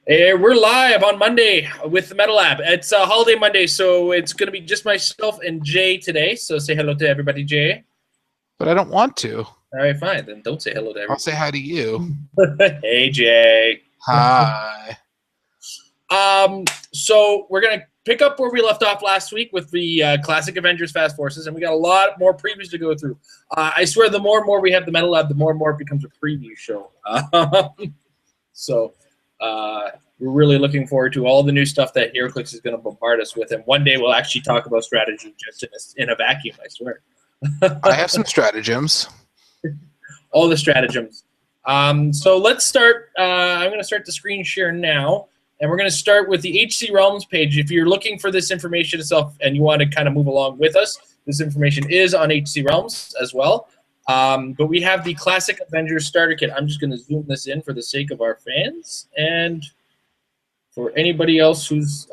Hey, we're live on Monday with the Metal Lab. It's a holiday Monday, so it's going to be just myself and Jay today. So say hello to everybody, Jay. But I don't want to. All right, fine. Then don't say hello to I'll everybody. say hi to you. Hey, Jay. Hi. So we're going to pick up where we left off last week with the classic Avengers Fast Forces, and we got a lot more previews to go through. I swear, the more and more we have the Metal Lab, the more and more it becomes a preview show. We're really looking forward to all the new stuff that Heroclix is going to bombard us with, and one day we'll actually talk about strategy just in a vacuum, I swear. I have some stratagems. All the stratagems. So let's start. I'm going to start the screen share now, and we're going to start with the HC Realms page. If you're looking for this information itself and you want to kind of move along with us, this information is on HC Realms as well. But we have the Classic Avengers Starter Kit. I'm just going to zoom this in for the sake of our fans and for anybody else who's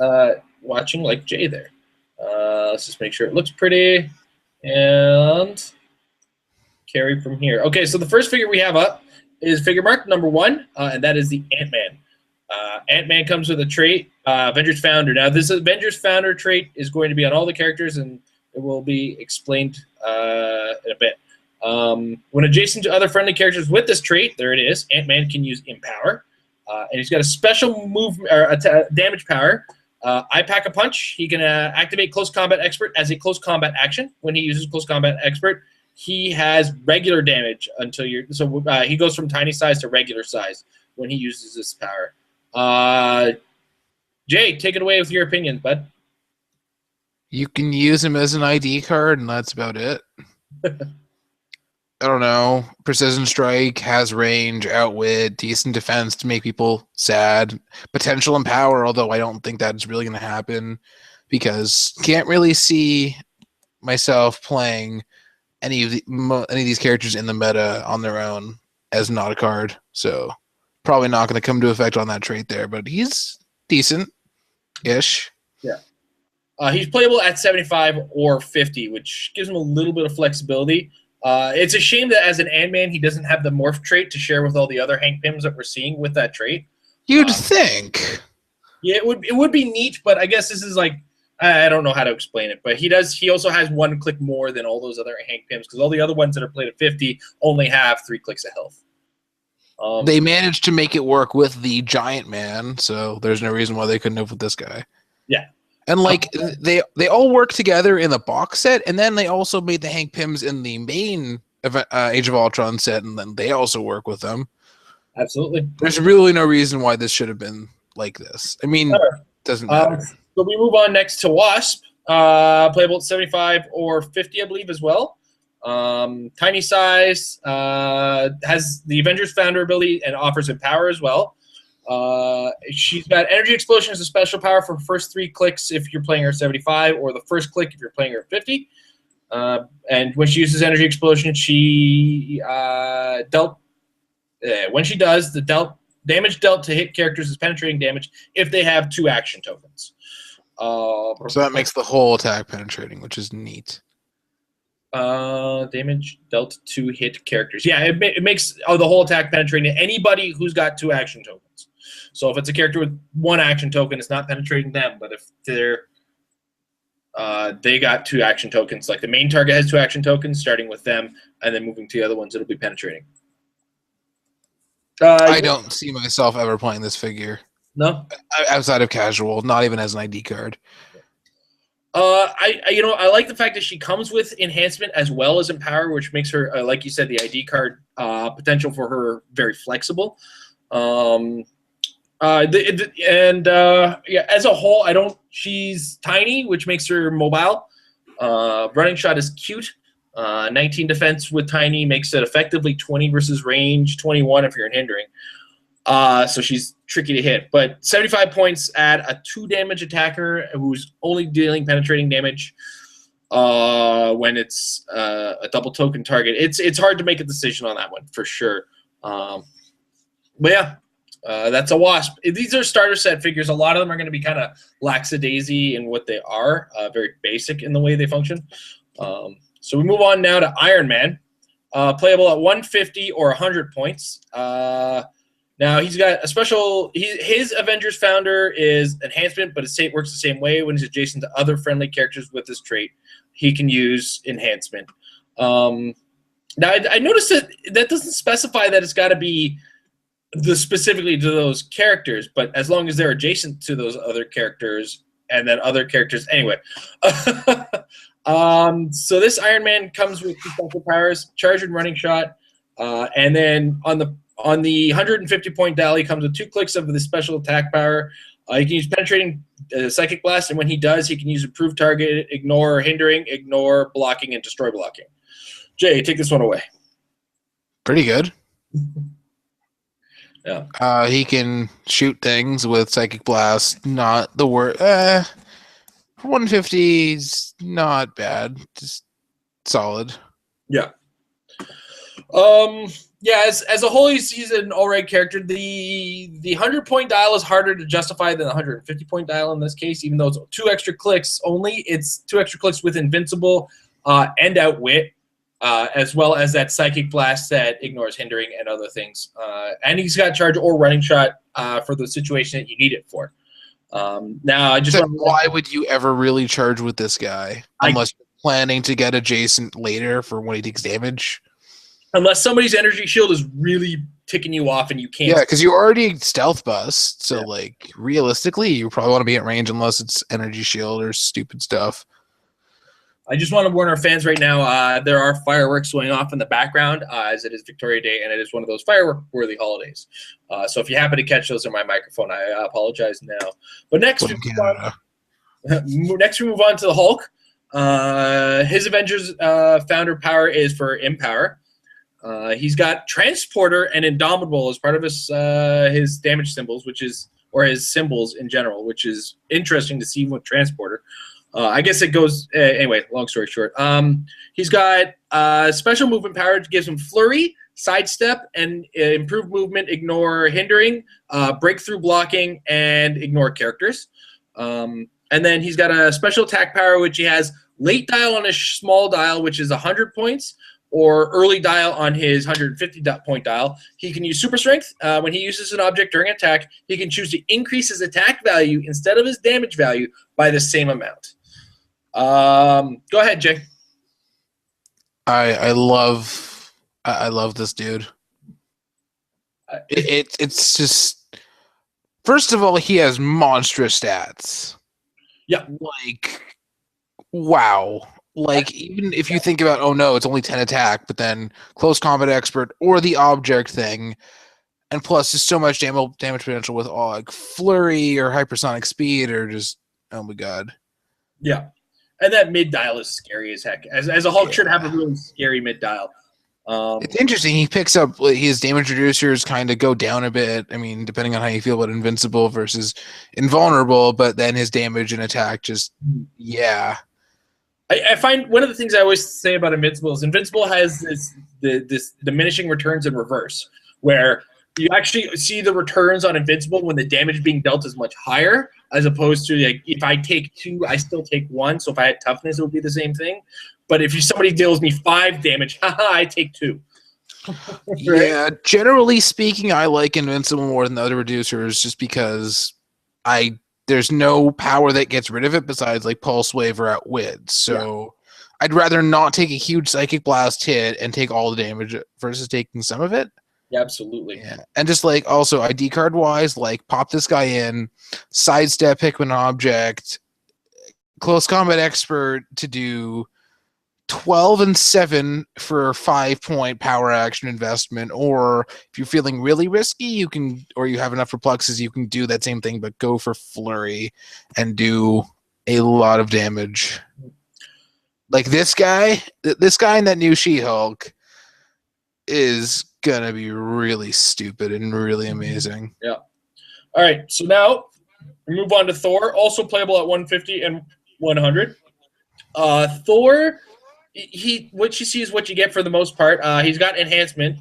watching, like Jay there. Let's just make sure it looks pretty and carry from here. Okay, so the first figure we have up is figure mark number 1, and that is the Ant-Man. Ant-Man comes with a trait, Avengers Founder. Now, this Avengers Founder trait is going to be on all the characters, and it will be explained in a bit. When adjacent to other friendly characters with this trait, there it is, Ant-Man can use Empower. And he's got a special move or damage power. I Pack a Punch. He can activate Close Combat Expert as a close combat action. When he uses Close Combat Expert, he has regular damage until you're. So he goes from tiny size to regular size when he uses this power. Jay, take it away with your opinions, bud. You can use him as an ID card, and that's about it. I don't know. Precision Strike, has range, outwit, decent defense to make people sad. Potential and power, although I don't think that's really going to happen because can't really see myself playing any of these characters in the meta on their own as not a card. So probably not going to come to effect on that trait there, but he's decent-ish. Yeah. He's playable at 75 or 50, which gives him a little bit of flexibility. It's a shame that as an Ant-Man, he doesn't have the morph trait to share with all the other Hank Pyms that we're seeing with that trait. You'd think. Yeah, it would be neat, but I guess this is like, I don't know how to explain it, but he also has 1 click more than all those other Hank Pyms because all the other ones that are played at 50 only have 3 clicks of health. They managed to make it work with the Giant Man, so there's no reason why they couldn't have with this guy. Yeah. And like they all work together in the box set, and then they also made the Hank Pyms in the main Age of Ultron set, and then they also work with them. Absolutely. There's really no reason why this should have been like this. I mean, doesn't matter. So we move on next to Wasp, playable at 75 or 50, I believe, as well. Tiny size, has the Avengers Founder ability and offers Empower as well. She's got Energy Explosion as a special power for first 3 clicks if you're playing her at 75, or the first click if you're playing her at 50. And when she uses Energy Explosion, she when she does, the damage dealt to hit characters is penetrating damage if they have 2 action tokens. So that makes the whole attack penetrating, which is neat. Damage dealt to hit characters. Yeah, it makes the whole attack penetrating to anybody who's got 2 action tokens. So if it's a character with 1 action token, it's not penetrating them. But if they got 2 action tokens, like the main target has 2 action tokens, starting with them and then moving to the other ones, it'll be penetrating. I don't see myself ever playing this figure. No? Outside of casual, not even as an ID card. I like the fact that she comes with enhancement as well as Empower, which makes her, like you said, the ID card potential for her very flexible. As a whole, she's tiny, which makes her mobile. Running shot is cute. 19 defense with tiny makes it effectively 20 versus range, 21 if you're hindering. So she's tricky to hit. But 75 points at a 2 damage attacker who's only dealing penetrating damage when it's a double token target. It's hard to make a decision on that one for sure. But yeah, that's a Wasp. These are starter set figures. A lot of them are going to be kind of lackadaisy in what they are, very basic in the way they function. So we move on now to Iron Man, playable at 150 or 100 points. Now he's got a special. His Avengers founder is enhancement, but it works the same way. When he's adjacent to other friendly characters with this trait, he can use enhancement. Now I noticed that doesn't specify that it's got to be specifically to those characters, but as long as they're adjacent to those other characters and then other characters, anyway. So this Iron Man comes with two special powers: charge and running shot, and then on the 150-point dial, he comes with 2 clicks of the special attack power. He can use penetrating psychic blast, and when he does, he can use improved target, ignore hindering, ignore blocking, and destroy blocking. Jay, take this one away. Pretty good. Yeah. He can shoot things with psychic blast. Not the word. 150's not bad. Just solid. Yeah. Yeah, as a whole, he's an all-right character. The 100-point dial is harder to justify than the 150-point dial in this case, even though it's 2 extra clicks only. It's 2 extra clicks with Invincible and Outwit, as well as that Psychic Blast that ignores hindering and other things. And he's got charge or running shot for the situation that you need it for. Now, I just why would you ever really charge with this guy unless you're planning to get adjacent later for when he takes damage? Unless somebody's energy shield is really ticking you off and you can't. Yeah, because you already stealth bust. So, like, realistically, you probably want to be at range unless it's energy shield or stupid stuff. I just want to warn our fans right now, there are fireworks going off in the background as it is Victoria Day, and it is one of those firework-worthy holidays. So if you happen to catch those in my microphone, I apologize now. But next we move on to the Hulk. His Avengers founder power is for Empower. He's got Transporter and Indomitable as part of his damage symbols, or his symbols in general, which is interesting to see with Transporter. I guess it goes anyway. Long story short, he's got special movement power, which gives him flurry, sidestep, and improved movement, ignore hindering, breakthrough blocking, and ignore characters. And then he's got a special attack power, which he has late dial on his small dial, which is 100 points. Or early dial on his 150-point dial. He can use super strength. When he uses an object during attack, he can choose to increase his attack value instead of his damage value by the same amount. Go ahead, Jay. I love this dude. It's just, first of all, he has monstrous stats. Yeah. Like, wow. Like, even if you think about, oh no, it's only 10 attack, but then close combat expert or the object thing, and plus just so much damage potential with all like flurry or hypersonic speed or just, oh my god. Yeah. And that mid dial is scary as heck. As a Hulk should have a really scary mid dial. It's interesting. He picks up his damage reducers kind of go down a bit. I mean, depending on how you feel about Invincible versus Invulnerable, but then his damage and attack just, yeah. I find one of the things I always say about Invincible is Invincible has this diminishing returns in reverse, where you actually see the returns on Invincible when the damage being dealt is much higher, as opposed to like if I take 2, I still take 1. So if I had toughness, it would be the same thing. But if somebody deals me 5 damage, I take 2. Right? Yeah, generally speaking, I like Invincible more than the other reducers, just because there's no power that gets rid of it besides like Pulse Wave or Outwit. So I'd rather not take a huge Psychic Blast hit and take all the damage versus taking some of it. Yeah, absolutely. Yeah. And just like also ID card wise, like pop this guy in, sidestep, pick an object, close combat expert to do 12 and 7 for a 5-point power action investment, or if you're feeling really risky, you can, or you have enough perplexes, you can do that same thing, but go for flurry and do a lot of damage. Like this guy in that new She-Hulk is gonna be really stupid and really amazing. Yeah. All right, so now we move on to Thor, also playable at 150 and 100. Thor, what you see is what you get for the most part. He's got enhancement.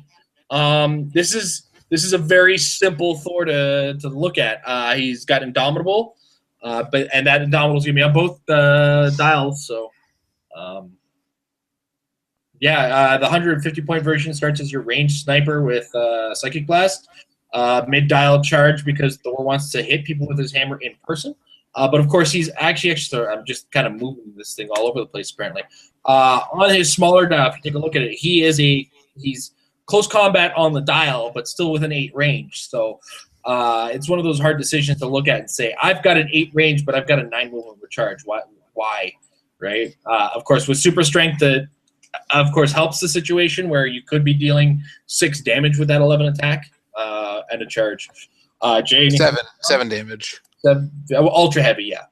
This is a very simple Thor to look at. He's got Indomitable, and that Indomitable is gonna be on both dials. So, the 150-point version starts as your ranged sniper with Psychic Blast. mid-dial charge because Thor wants to hit people with his hammer in person. But of course, he's actually I'm just kind of moving this thing all over the place. Apparently, on his smaller dial, if you take a look at it, he's close combat on the dial, but still with an 8 range. So it's one of those hard decisions to look at and say, I've got an 8 range, but I've got a 9 movement recharge. Why? Right? Of course, with super strength, that of course helps the situation where you could be dealing 6 damage with that 11 attack and a charge. Jay, 7 damage. Ultra heavy, yeah.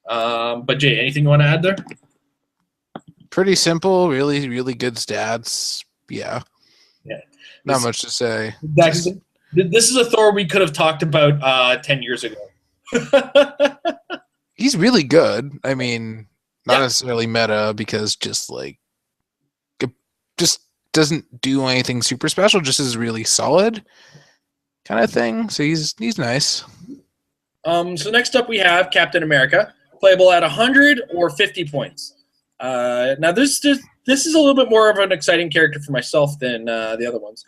But Jay, anything you want to add there? Pretty simple, really, really good stats. Yeah. Not much to say. Exactly. This is a Thor we could have talked about 10 years ago. He's really good. I mean, not necessarily meta because just doesn't do anything super special. Just is really solid kind of thing. So he's nice. So next up we have Captain America, playable at 100 or 50 points. Now this is a little bit more of an exciting character for myself than the other ones.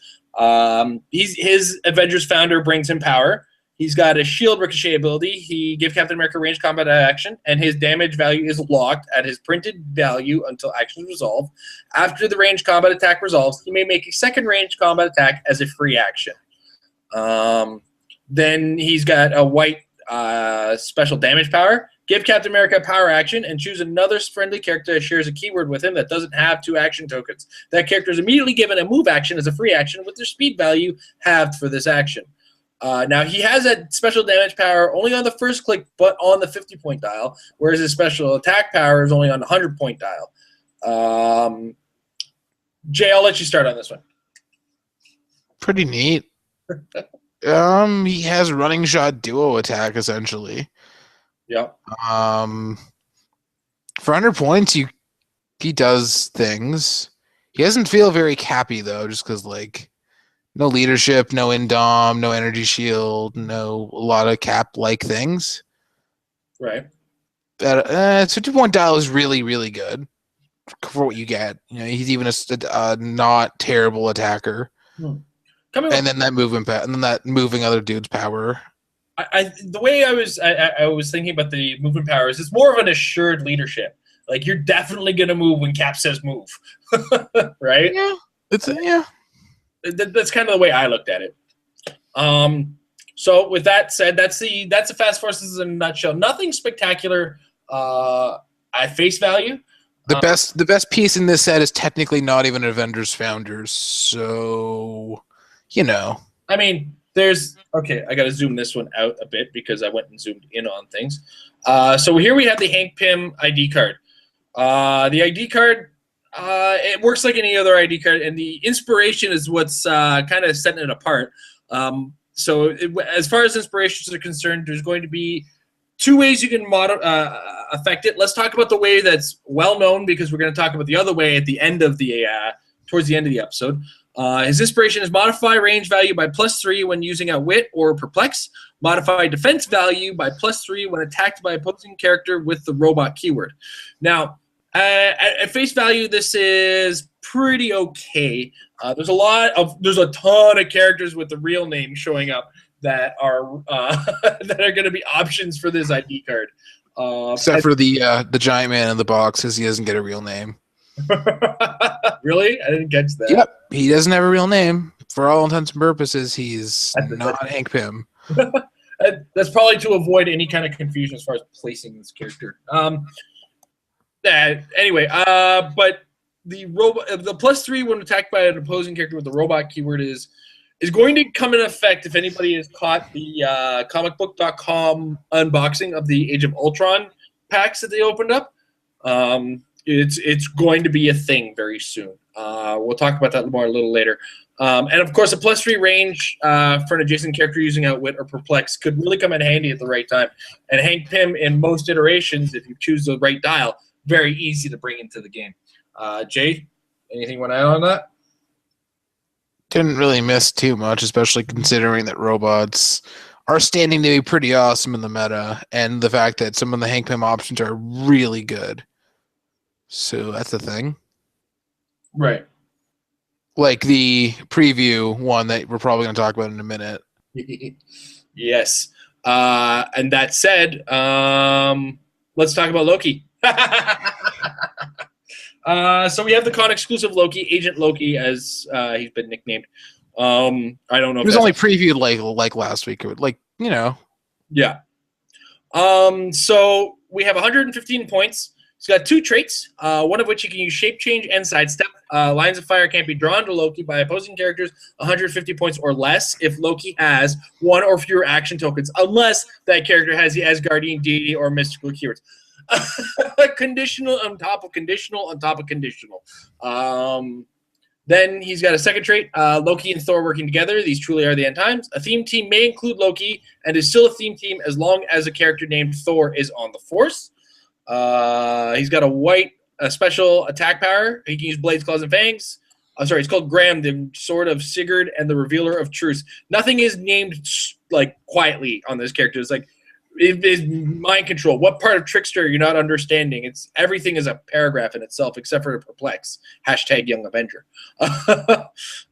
His Avengers founder brings him power. He's got a shield ricochet ability. He gives Captain America ranged combat action, and his damage value is locked at his printed value until action is resolved. After the ranged combat attack resolves, he may make a second ranged combat attack as a free action. Then he's got a white special damage power. Give Captain America a power action and choose another friendly character that shares a keyword with him that doesn't have 2 action tokens. That character is immediately given a move action as a free action with their speed value halved for this action. Now, he has that special damage power only on the first click, but on the 50-point dial, whereas his special attack power is only on the 100-point dial. Jay, I'll let you start on this one. Pretty neat. He has running shot duo attack, essentially. Yeah. For 100 points, he does things. He doesn't feel very cappy, though, just because, no leadership, no indom, no energy shield, a lot of cap-like things. Right. But 50-point dial is really, really good for what you get. He's even a not terrible attacker. And then that movement, and then that moving other dude's power. The way I was thinking about the movement power is it's more of an assured leadership. You're definitely gonna move when Cap says move, right? Yeah. That's kind of the way I looked at it. So with that said, that's the Fast Forces in a nutshell. Nothing spectacular at face value. The best piece in this set is technically not even Avengers Founders, so I mean, I got to zoom this one out a bit because I went and zoomed in on things. So here we have the Hank Pym ID card. The ID card, it works like any other ID card, and the inspiration is what's kind of setting it apart. As far as inspirations are concerned, there's going to be 2 ways you can affect it. Let's talk about the way that's well known because we're going to talk about the other way at the end of towards the end of the episode. His inspiration is modify range value by +3 when using Outwit or Perplex. Modify defense value by +3 when attacked by opposing character with the robot keyword. Now, at face value, this is pretty okay. There's a ton of characters with the real name showing up that are that are going to be options for this ID card. Except for the giant man in the box, because he doesn't get a real name. Really? I didn't catch that. Yep, he doesn't have a real name. For all intents and purposes, he's not Hank Pym. That's probably to avoid any kind of confusion as far as placing this character. Anyway, but the +3 when attacked by an opposing character with the robot keyword is going to come in effect if anybody has caught the comicbook.com unboxing of the Age of Ultron packs that they opened up. It's going to be a thing very soon. We'll talk about that more a little later. And of course, a +3 range for an adjacent character using Outwit or Perplex could really come in handy at the right time. And Hank Pym, in most iterations, if you choose the right dial, very easy to bring into the game. Jay, anything you want to add on that? Didn't really miss too much, especially considering that robots are standing to be pretty awesome in the meta, and the fact that some of the Hank Pym options are really good. So that's the thing. Right. Like the preview one that we're probably going to talk about in a minute. Yes. And that said, let's talk about Loki. So we have the con exclusive Loki, Agent Loki, as he's been nicknamed. I don't know if It was that's only previewed like last week, or like, you know. Yeah. So we have 115 points. He's got 2 traits, one of which he can use Shape Change and Sidestep. Lines of Fire can't be drawn to Loki by opposing characters 150 points or less if Loki has 1 or fewer action tokens, unless that character has the Asgardian deity or mystical keywords. Conditional on top of conditional on top of conditional. Then he's got a second trait, Loki and Thor working together. These truly are the end times. A theme team may include Loki and is still a theme team as long as a character named Thor is on the force. He's got a special attack power. He can use Blades, Claws, and Fangs. It's called Graham, the Sword of Sigurd and the Revealer of Truth. Nothing is named like quietly on this character. It's like it is mind control. What part of Trickster you're not understanding? Everything is a paragraph in itself, except for perplex. # Young Avenger.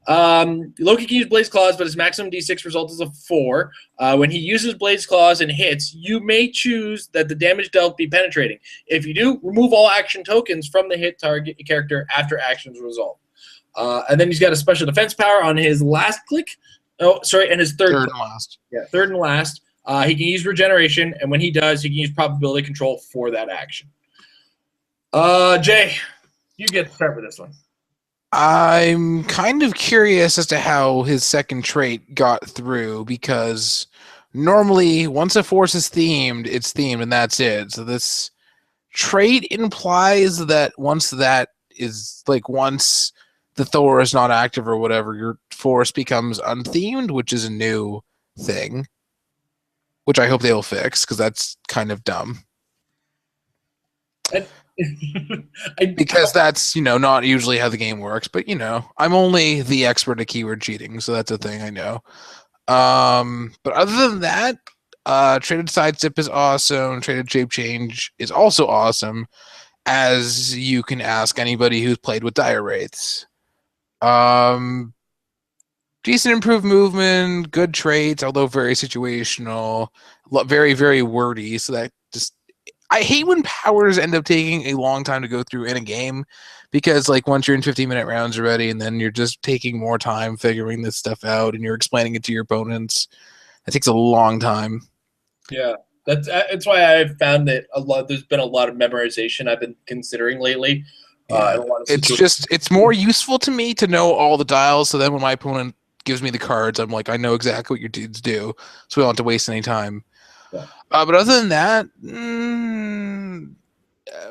Loki can use Blaze Claws, but his maximum D6 result is a 4. When he uses Blaze Claws and hits, you may choose that the damage dealt be penetrating. If you do, remove all action tokens from the hit target character after actions resolve. And then he's got a special defense power on his last click. And his third and last. Yeah, third and last. He can use regeneration, and when he does, he can use probability control for that action. Jay, you get to start with this one. I'm kind of curious as to how his second trait got through, because normally once a force is themed, it's themed and that's it. So this trait implies that once the Thor is not active or whatever, your force becomes unthemed, which is a new thing. Which I hope they will fix, because that's kind of dumb. Because that's, not usually how the game works. But, I'm only the expert at keyword cheating, so that's a thing I know. But other than that, traded sidestep is awesome. Traded shape change is also awesome, as you can ask anybody who's played with dire wraiths. Decent improved movement, good traits, although very situational, very, very wordy. So that I hate when powers end up taking a long time to go through in a game, because once you're in 15-minute rounds already, and then you're just taking more time figuring this stuff out, and you're explaining it to your opponents. It takes a long time. Yeah, that's why I've found that there's been a lot of memorization I've been considering lately. Yeah. It's more useful to me to know all the dials, so then when my opponent gives me the cards, I'm like, I know exactly what your dudes do, so we don't have to waste any time. Yeah. But other than that,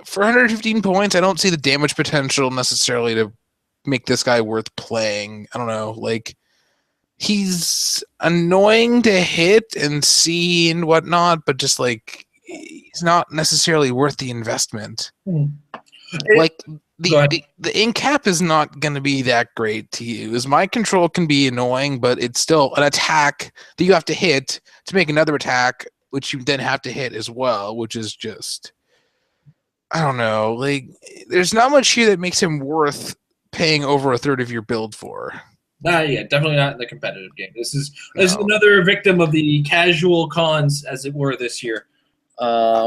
for 115 points, I don't see the damage potential necessarily to make this guy worth playing. I don't know, he's annoying to hit and see and whatnot, but just he's not necessarily worth the investment. The ink cap is not going to be that great to use. Mind control can be annoying, but it's still an attack that you have to hit to make another attack, which you then have to hit as well, which is just, I don't know. There's not much here that makes him worth paying over a third of your build for. Yeah, definitely not in the competitive game. This is another victim of the casual cons, as it were, this year.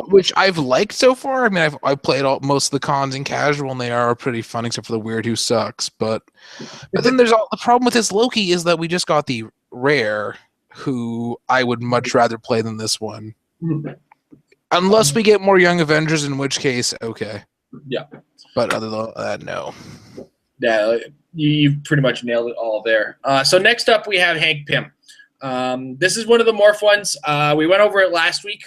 Which I've liked so far. I mean, I've played most of the cons in casual, and they are pretty fun, except for the weird who sucks. But then there's the problem with this Loki is that we just got the rare, who I would much rather play than this one. Unless we get more Young Avengers, in which case, okay. Yeah. But other than that, no. Yeah, you've pretty much nailed it all there. So next up, we have Hank Pym. This is one of the morph ones. We went over it last week,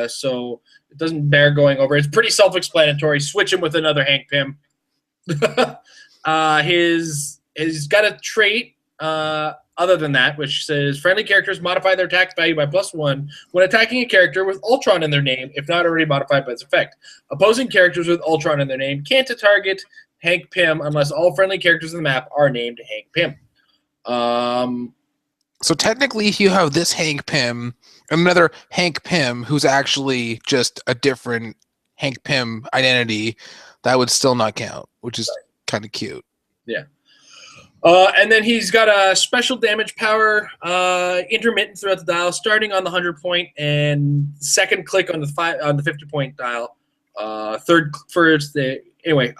so it doesn't bear going over. It's pretty self-explanatory. Switch him with another Hank Pym. He's got a trait other than that, which says friendly characters modify their attack value by +1 when attacking a character with Ultron in their name, if not already modified by its effect. Opposing characters with Ultron in their name can't target Hank Pym unless all friendly characters in the map are named Hank Pym. So technically, if you have this Hank Pym, another Hank Pym who's actually just a different Hank Pym identity, that would still not count, which is kind of cute. Yeah. And then he's got a special damage power, intermittent throughout the dial, starting on the 100 point and second click on the 50 point dial. Third first. Anyway,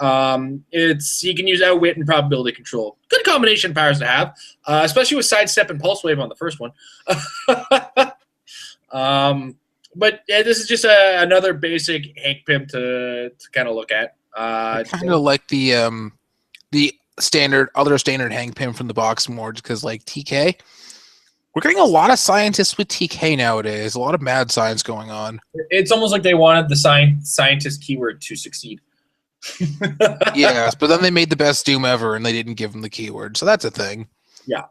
he can use outwit and probability control. Good combination of powers to have, especially with sidestep and pulse wave on the first one. But yeah, this is just another basic Hank Pym to kind of look at. Kind of like the other standard Hank Pym from the box more, because like TK, we're getting a lot of scientists with TK nowadays. A lot of mad science going on. It's almost like they wanted the scientist keyword to succeed. Yes, but then they made the best Doom ever, and they didn't give him the keyword, so that's a thing. Yeah,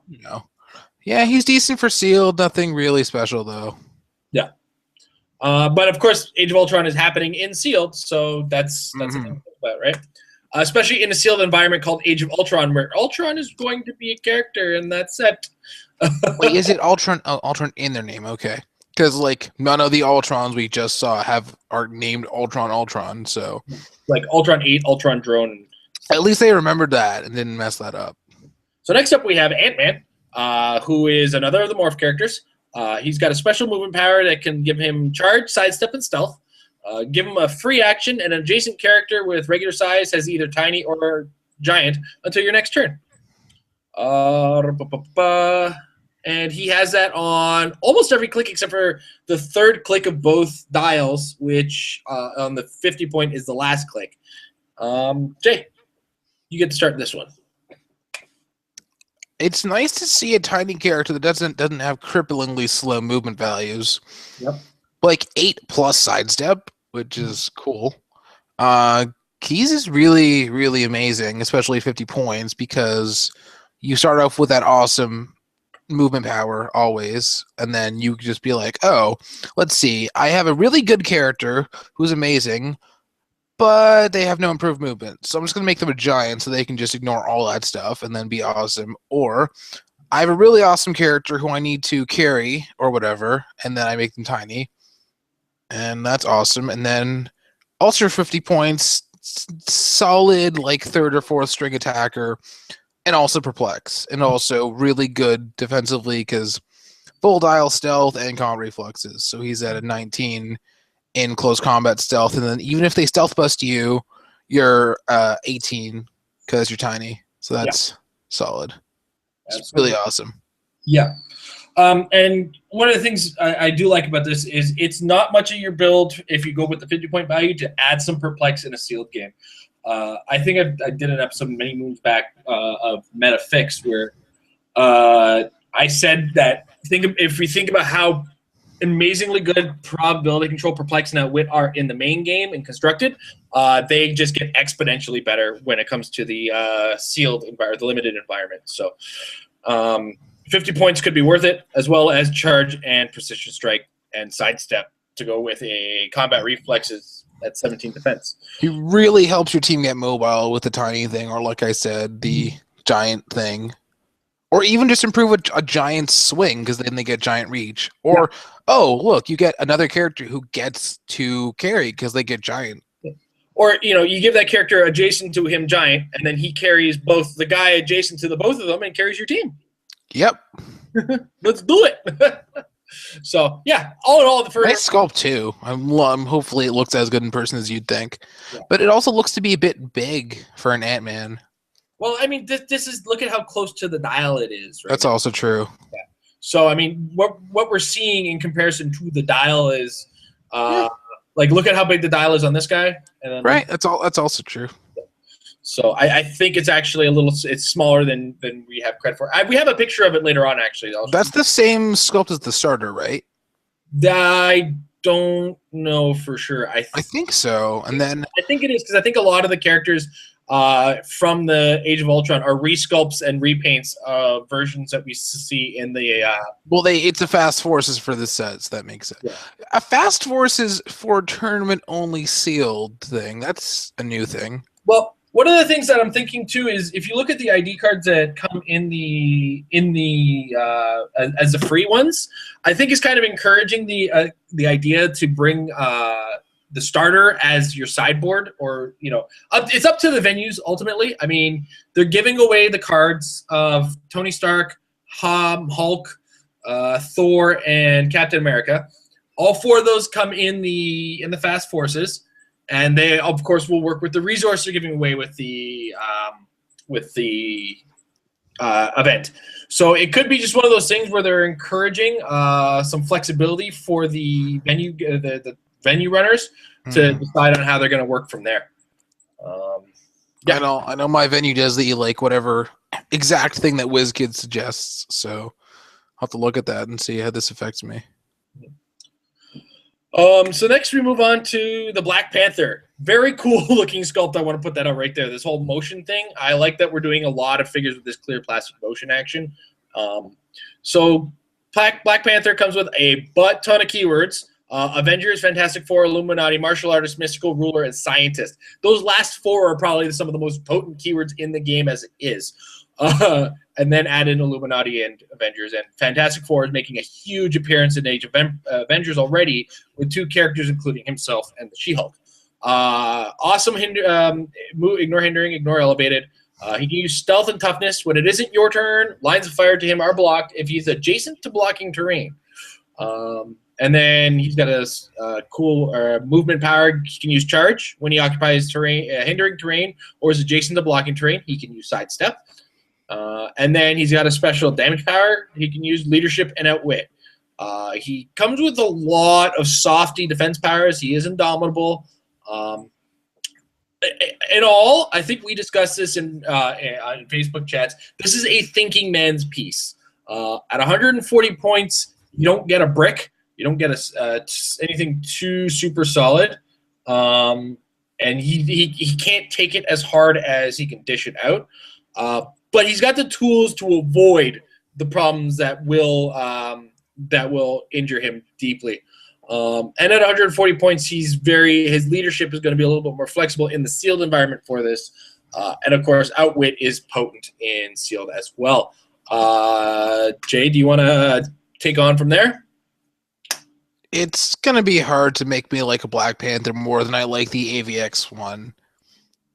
yeah, he's decent for sealed. Nothing really special though. Yeah, but of course, Age of Ultron is happening in sealed, so that's a thing about, right? Especially in a sealed environment called Age of Ultron, where Ultron is going to be a character in that set. Wait, is it Ultron? Oh, Ultron in their name, okay? Because like none of the Ultrons we just saw are named Ultron, so like Ultron 8, Ultron Drone. At least they remembered that and didn't mess that up. So next up we have Ant-Man, who is another of the Morph characters. He's got a special movement power that can give him charge, sidestep, and stealth. Give him a free action, and an adjacent character with regular size has either tiny or giant until your next turn. And he has that on almost every click except for the third click of both dials, which on the 50 point is the last click. Jay, you get to start this one. It's nice to see a tiny character that doesn't have cripplingly slow movement values. Yep. Like 8+ sidestep, which is cool. Keys is really, really amazing, especially 50 points, because you start off with that awesome movement power always, and then you just be like, oh, let's see, I have a really good character who's amazing, but they have no improved movement, so I'm just going to make them a giant so they can just ignore all that stuff and then be awesome. Or I have a really awesome character who I need to carry or whatever, and then I make them tiny, and that's awesome. And then also 50 points, solid like third or fourth string attacker, and also perplex, and also really good defensively because full dial stealth and combat reflexes. So he's at a 19 in close combat stealth, and then even if they stealth bust you, you're 18 because you're tiny. So that's solid. It's really awesome. Yeah. And one of the things I do like about this is it's not much of your build if you go with the 50-point value to add some perplex in a sealed game. I think I did an episode many moons back of Meta Fix where I said that if we think about how amazingly good probability control, perplex, and outwit are in the main game and constructed, they just get exponentially better when it comes to the sealed environment, the limited environment. So 50 points could be worth it, as well as charge and precision strike and sidestep to go with a combat reflexes at 17 defense. He really helps your team get mobile with the tiny thing, or like I said, the giant thing. Or even just improve a giant swing, because then they get giant reach. Or, oh, look, you get another character who gets to carry because they get giant. Or, you give that character adjacent to him giant, and then he carries both the guy adjacent to the both of them and carries your team. Yep. Let's do it. So, yeah, all in all, the first... Nice sculpt, too. Hopefully it looks as good in person as you'd think. Yeah. But it also looks to be a bit big for an Ant-Man. Well, I mean, this is... Look at how close to the dial it is. Right That's also true. Yeah. So, I mean, what we're seeing in comparison to the dial is... Like, look at how big the dial is on this guy. And then, right, that's also true. So I think it's actually it's smaller than we have credit for. We have a picture of it later on, actually. That's the same sculpt as the starter, right? I don't know for sure. I think so. And then I think it is, because I think a lot of the characters from the Age of Ultron are resculpts and repaints of versions that we see in the... it's a Fast Forces for the sets. That makes sense. Yeah. A Fast Forces for tournament-only sealed thing. That's a new thing. Well... One of the things that I'm thinking too is if you look at the ID cards that come in the as the free ones, I think it's kind of encouraging the idea to bring the starter as your sideboard, or it's up to the venues ultimately. I mean, they're giving away the cards of Tony Stark, Hulk, Thor, and Captain America. All 4 of those come in the Fast Forces, and they of course will work with the resource they're giving away with the event. So it could be just one of those things where they're encouraging some flexibility for the venue runners to decide on how they're going to work from there. Yeah. I know my venue does the whatever exact thing that WizKid suggests, so I'll have to look at that and see how this affects me. So next we move on to the Black Panther. Very cool looking sculpt. I want to put that out right there. This whole motion thing. I like that we're doing a lot of figures with this clear plastic motion action. So Black Panther comes with a butt ton of keywords. Avengers, Fantastic Four, Illuminati, Martial Artist, Mystical Ruler, and Scientist. Those last 4 are probably some of the most potent keywords in the game as it is. And then add in Illuminati and Avengers. And Fantastic Four is making a huge appearance in Age of Avengers already, with 2 characters, including himself and the She-Hulk. Awesome. Ignore hindering, ignore elevated. He can use stealth and toughness. When it isn't your turn, lines of fire to him are blocked if he's adjacent to blocking terrain. And then he's got a cool movement power. He can use charge when he occupies terrain, hindering terrain, or is adjacent to blocking terrain. He can use sidestep. And then he's got a special damage power. He can use leadership and outwit. He comes with a lot of softy defense powers. He is indomitable. In all, I think we discussed this in Facebook chats. This is a thinking man's piece. At 140 points, you don't get a brick. You don't get anything too super solid. And he can't take it as hard as he can dish it out. But he's got the tools to avoid the problems that will injure him deeply. And at 140 points, his leadership is going to be a little bit more flexible in the sealed environment for this. And of course, outwit is potent in sealed as well. Jay, do you want to take on from there? It's going to be hard to make me like a Black Panther more than I like the AVX one.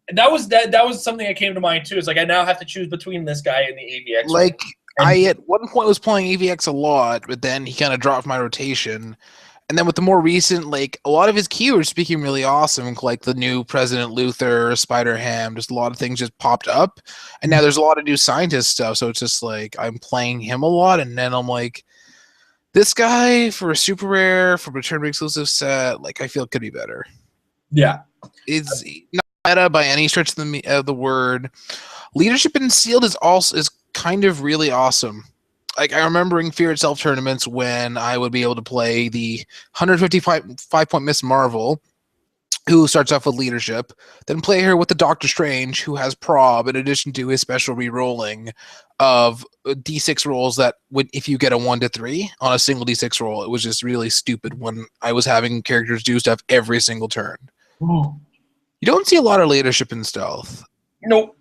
And that was something that came to mind too. It's like I now have to choose between this guy and the AVX. Like I at one point was playing AVX a lot, but then he kind of dropped my rotation. And then with the more recent, like a lot of his keywords became really awesome, like the new President Luther, Spider-Ham, just a lot of things just popped up. And now there's a lot of new scientist stuff, so it's just like I'm playing him a lot, and then I'm like, this guy for a super rare, for a return exclusive set, like I feel it could be better. Yeah. It's not meta by any stretch of the word. Leadership in sealed is kind of really awesome. Like I remember in Fear Itself tournaments when I would be able to play the 155-point Miss Marvel, who starts off with leadership, then play her with the Doctor Strange, who has prob in addition to his special re-rolling of D6 rolls that would, if you get a 1 to 3 on a single D6 roll, it was just really stupid when I was having characters do stuff every single turn. Ooh. You don't see a lot of leadership in stealth. Nope.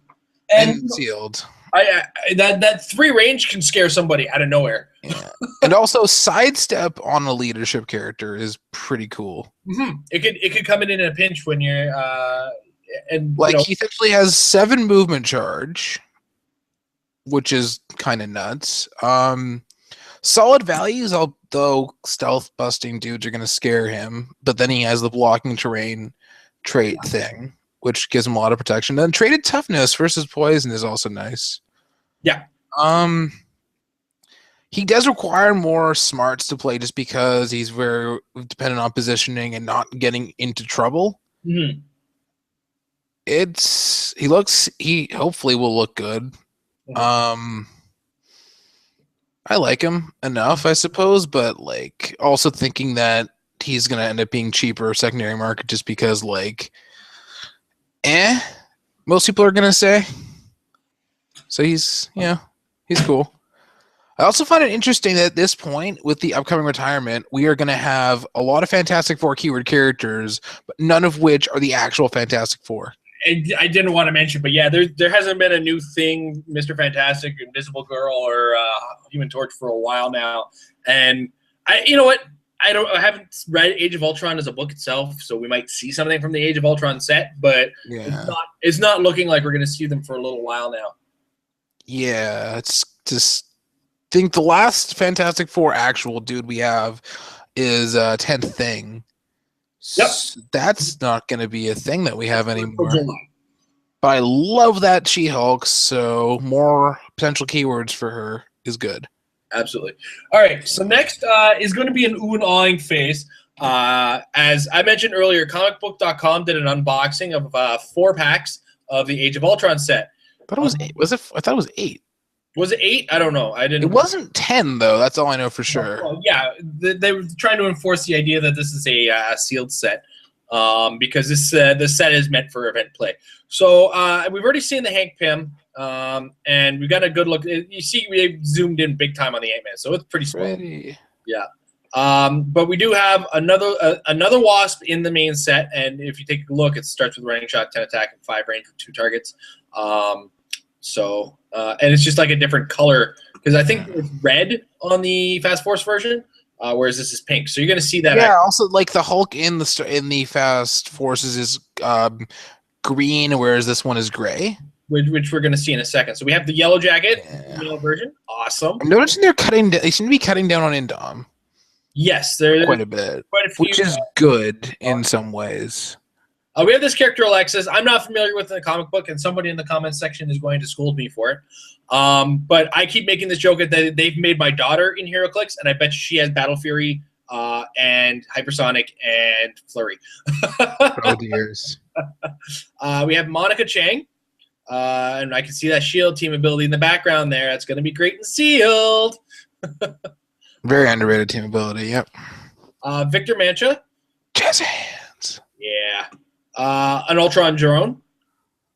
And sealed. That 3 range can scare somebody out of nowhere. Yeah. And also sidestep on a leadership character is pretty cool. Mm-hmm. It could come in a pinch when you're he essentially has 7 movement charge, which is kind of nuts. Solid values, although stealth busting dudes are going to scare him, but then he has the blocking terrain trait thing, which gives him a lot of protection. Then traded toughness versus poison is also nice. Yeah. He does require more smarts to play just because he's very dependent on positioning and not getting into trouble. Mm-hmm. He hopefully will look good. Mm-hmm. I like him enough, I suppose, but like also thinking that he's gonna end up being cheaper secondary market just because most people are gonna say. So he's cool. I also find it interesting that at this point, with the upcoming retirement, we are going to have a lot of Fantastic Four keyword characters, but none of which are the actual Fantastic Four. I didn't want to mention, but yeah, there hasn't been a new thing, Mr. Fantastic, Invisible Girl, or Human Torch for a while now. And you know what? I haven't read Age of Ultron as a book itself, so we might see something from the Age of Ultron set, but Yeah. it's not looking like we're going to see them for a little while now. Yeah, it's just think the last Fantastic Four actual dude we have is 10th Thing. Yep. That's not going to be a thing that we have anymore. But I love that She-Hulk, so more potential keywords for her is good. Absolutely. All right, so next is going to be an ooh and awing phase. As I mentioned earlier, comicbook.com did an unboxing of 4 packs of the Age of Ultron set. I thought it was 8. I thought it was 8. Was it 8? I don't know. I didn't. It wasn't 10 though. That's all I know for sure. Well, yeah, they were trying to enforce the idea that this is a sealed set, because the set is meant for event play. So we've already seen the Hank Pym, and we got a good look. You see, we zoomed in big time on the Ant-Man, so it's pretty small. Yeah. But we do have another Wasp in the main set, and if you take a look, it starts with running shot, 10 attack, and 5 range with 2 targets. And it's just like a different color, because I think it's red on the Fast Force version, whereas this is pink. So you're going to see that. Yeah. Also, like the Hulk in the Fast Forces is green, whereas this one is gray. Which we're going to see in a second. So we have the yellow jacket, yellow version. Awesome. I'm noticing they seem to be cutting down on Indom. Yes, they're quite a bit, quite a few, which is good in some ways. We have this character, Alexis. I'm not familiar with the comic book, and somebody in the comments section is going to scold me for it. But I keep making this joke that they've made my daughter in Heroclix, and I bet you she has Battle Fury and Hypersonic and Flurry. Oh, dears. We have Monica Chang, and I can see that shield team ability in the background there. That's going to be great and sealed. Very underrated team ability, yep. Victor Mancha. Jazz hands. Yeah. An Ultron drone.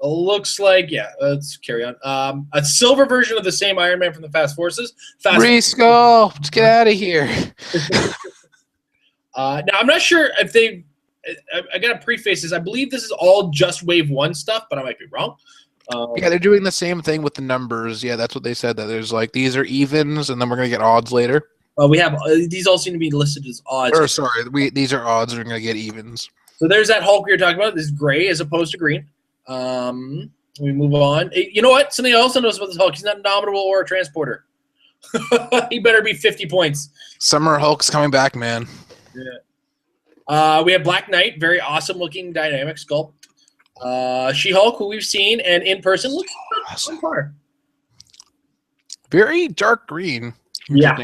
Looks like, yeah, let's carry on. A silver version of the same Iron Man from the Fast Forces. Resculpt, let's get out of here. Now, I'm not sure if they... I got to preface this. I believe this is all just Wave 1 stuff, but I might be wrong. Yeah, they're doing the same thing with the numbers. Yeah, that's what they said. That there's like, these are evens, and then we're going to get odds later. We have... these all seem to be listed as odds. Or, sorry, these are odds, we're going to get evens. So there's that Hulk we were talking about. This is gray as opposed to green. We move on. You know what? Something I also noticed about this Hulk. He's not indomitable or a transporter. He better be 50 points. Summer Hulk's coming back, man. Yeah. We have Black Knight. Very awesome looking dynamic sculpt. She-Hulk, who we've seen, and in person looks awesome. Very dark green. Yeah.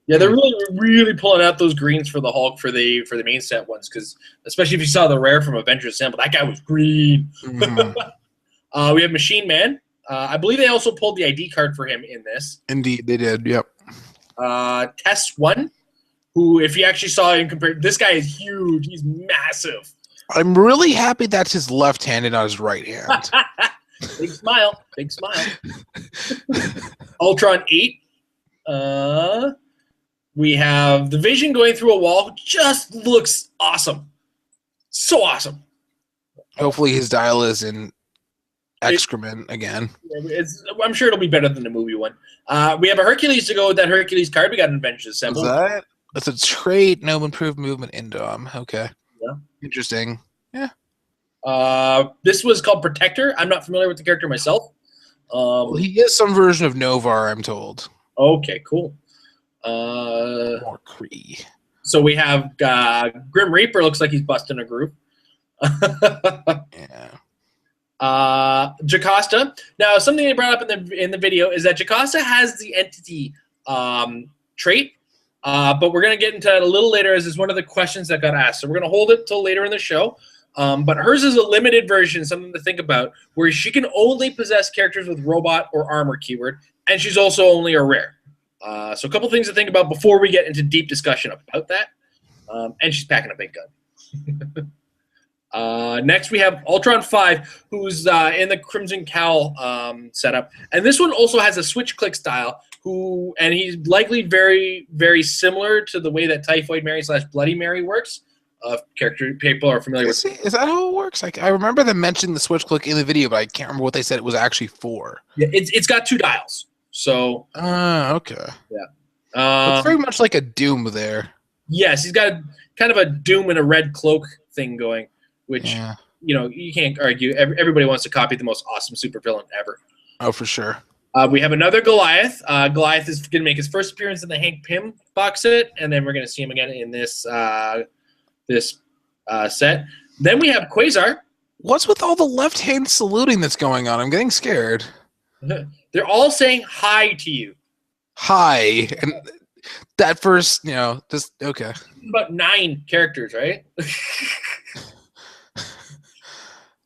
Yeah, they're really pulling out those greens for the Hulk for the main set ones, because especially if you saw the rare from Avengers Assemble, that guy was green. Mm-hmm. We have Machine Man. I believe they also pulled the ID card for him in this. Indeed, they did. Yep. Test 1, who, if you actually saw him compared, this guy is huge. He's massive. I'm really happy that's his left hand and not his right hand. Big smile. Big smile. Ultron 8. We have the Vision going through a wall. Just looks awesome. So awesome. Hopefully his dial is in excrement again. I'm sure it'll be better than the movie one. We have a Hercules to go with that Hercules card. We got an Avengers Assemble. That's a trait, no improved movement Indom. Okay. Yeah. Interesting. Yeah. This was called Protector. I'm not familiar with the character myself. Well, he is some version of Novar, I'm told. Okay, cool. More Kree. So we have Grim Reaper. Looks like he's busting a groove. Yeah. Jocasta. Now, something they brought up in the video is that Jocasta has the entity trait, but we're going to get into that a little later, as is one of the questions that got asked. So we're going to hold it till later in the show. But hers is a limited version, something to think about, where she can only possess characters with robot or armor keyword, and she's also only a rare. So a couple things to think about before we get into deep discussion about that. And she's packing a big gun. Next, we have Ultron 5, who's in the Crimson Cowl setup. And this one also has a switch-click style, and he's likely very, very similar to the way that Typhoid Mary / Bloody Mary works. Character people are familiar with. Is that how it works? I remember them mentioning the switch-click in the video, but I can't remember what they said it was actually for. Yeah, it's got 2 dials. So. Okay. Yeah. It's very much like a Doom there. Yes, he's got kind of a Doom and a red cloak thing going, which Yeah. you can't argue. Everybody wants to copy the most awesome supervillain ever. Oh, for sure. We have another Goliath. Goliath is going to make his first appearance in the Hank Pym box set, and then we're going to see him again in this set. Then we have Quasar. What's with all the left-hand saluting that's going on? I'm getting scared. They're all saying hi to you. Hi. And that first, just, okay. About 9 characters, right?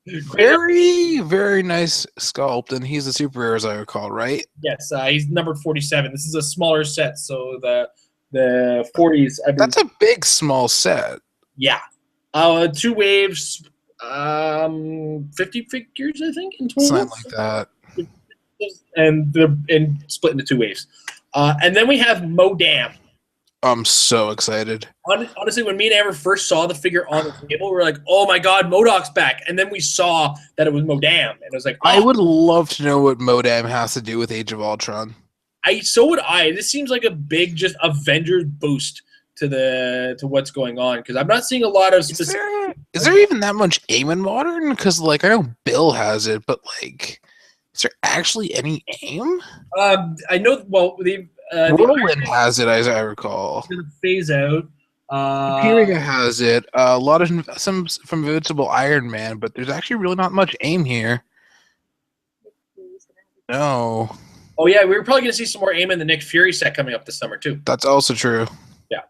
Very, very nice sculpt, and he's a superhero, as I recall, right? Yes, he's numbered 47. This is a smaller set, so the 40s. That's a big, small set. Yeah. 2 waves, 50 figures, I think, in total. Something like that. And they're split into 2 waves. And then we have Modam. I'm so excited. Honestly, when me and Amber first saw the figure on the table, we were like, oh my god, MODOK's back. And then we saw that it was Modam. And it was like, oh. I would love to know what Modam has to do with Age of Ultron. So would I. This seems like a big just Avengers boost to what's going on, because I'm not seeing a lot of specific. Is there even that much aim in Modern? Because I know Bill has it, but is there actually any aim? I know. Well, the Whirlwind has it, as I recall. Gonna phase out. Superior has it. A lot of some from Invincible Iron Man, but there's actually really not much aim here. No. Oh yeah, we were probably gonna see some more aim in the Nick Fury set coming up this summer too. That's also true. Yeah.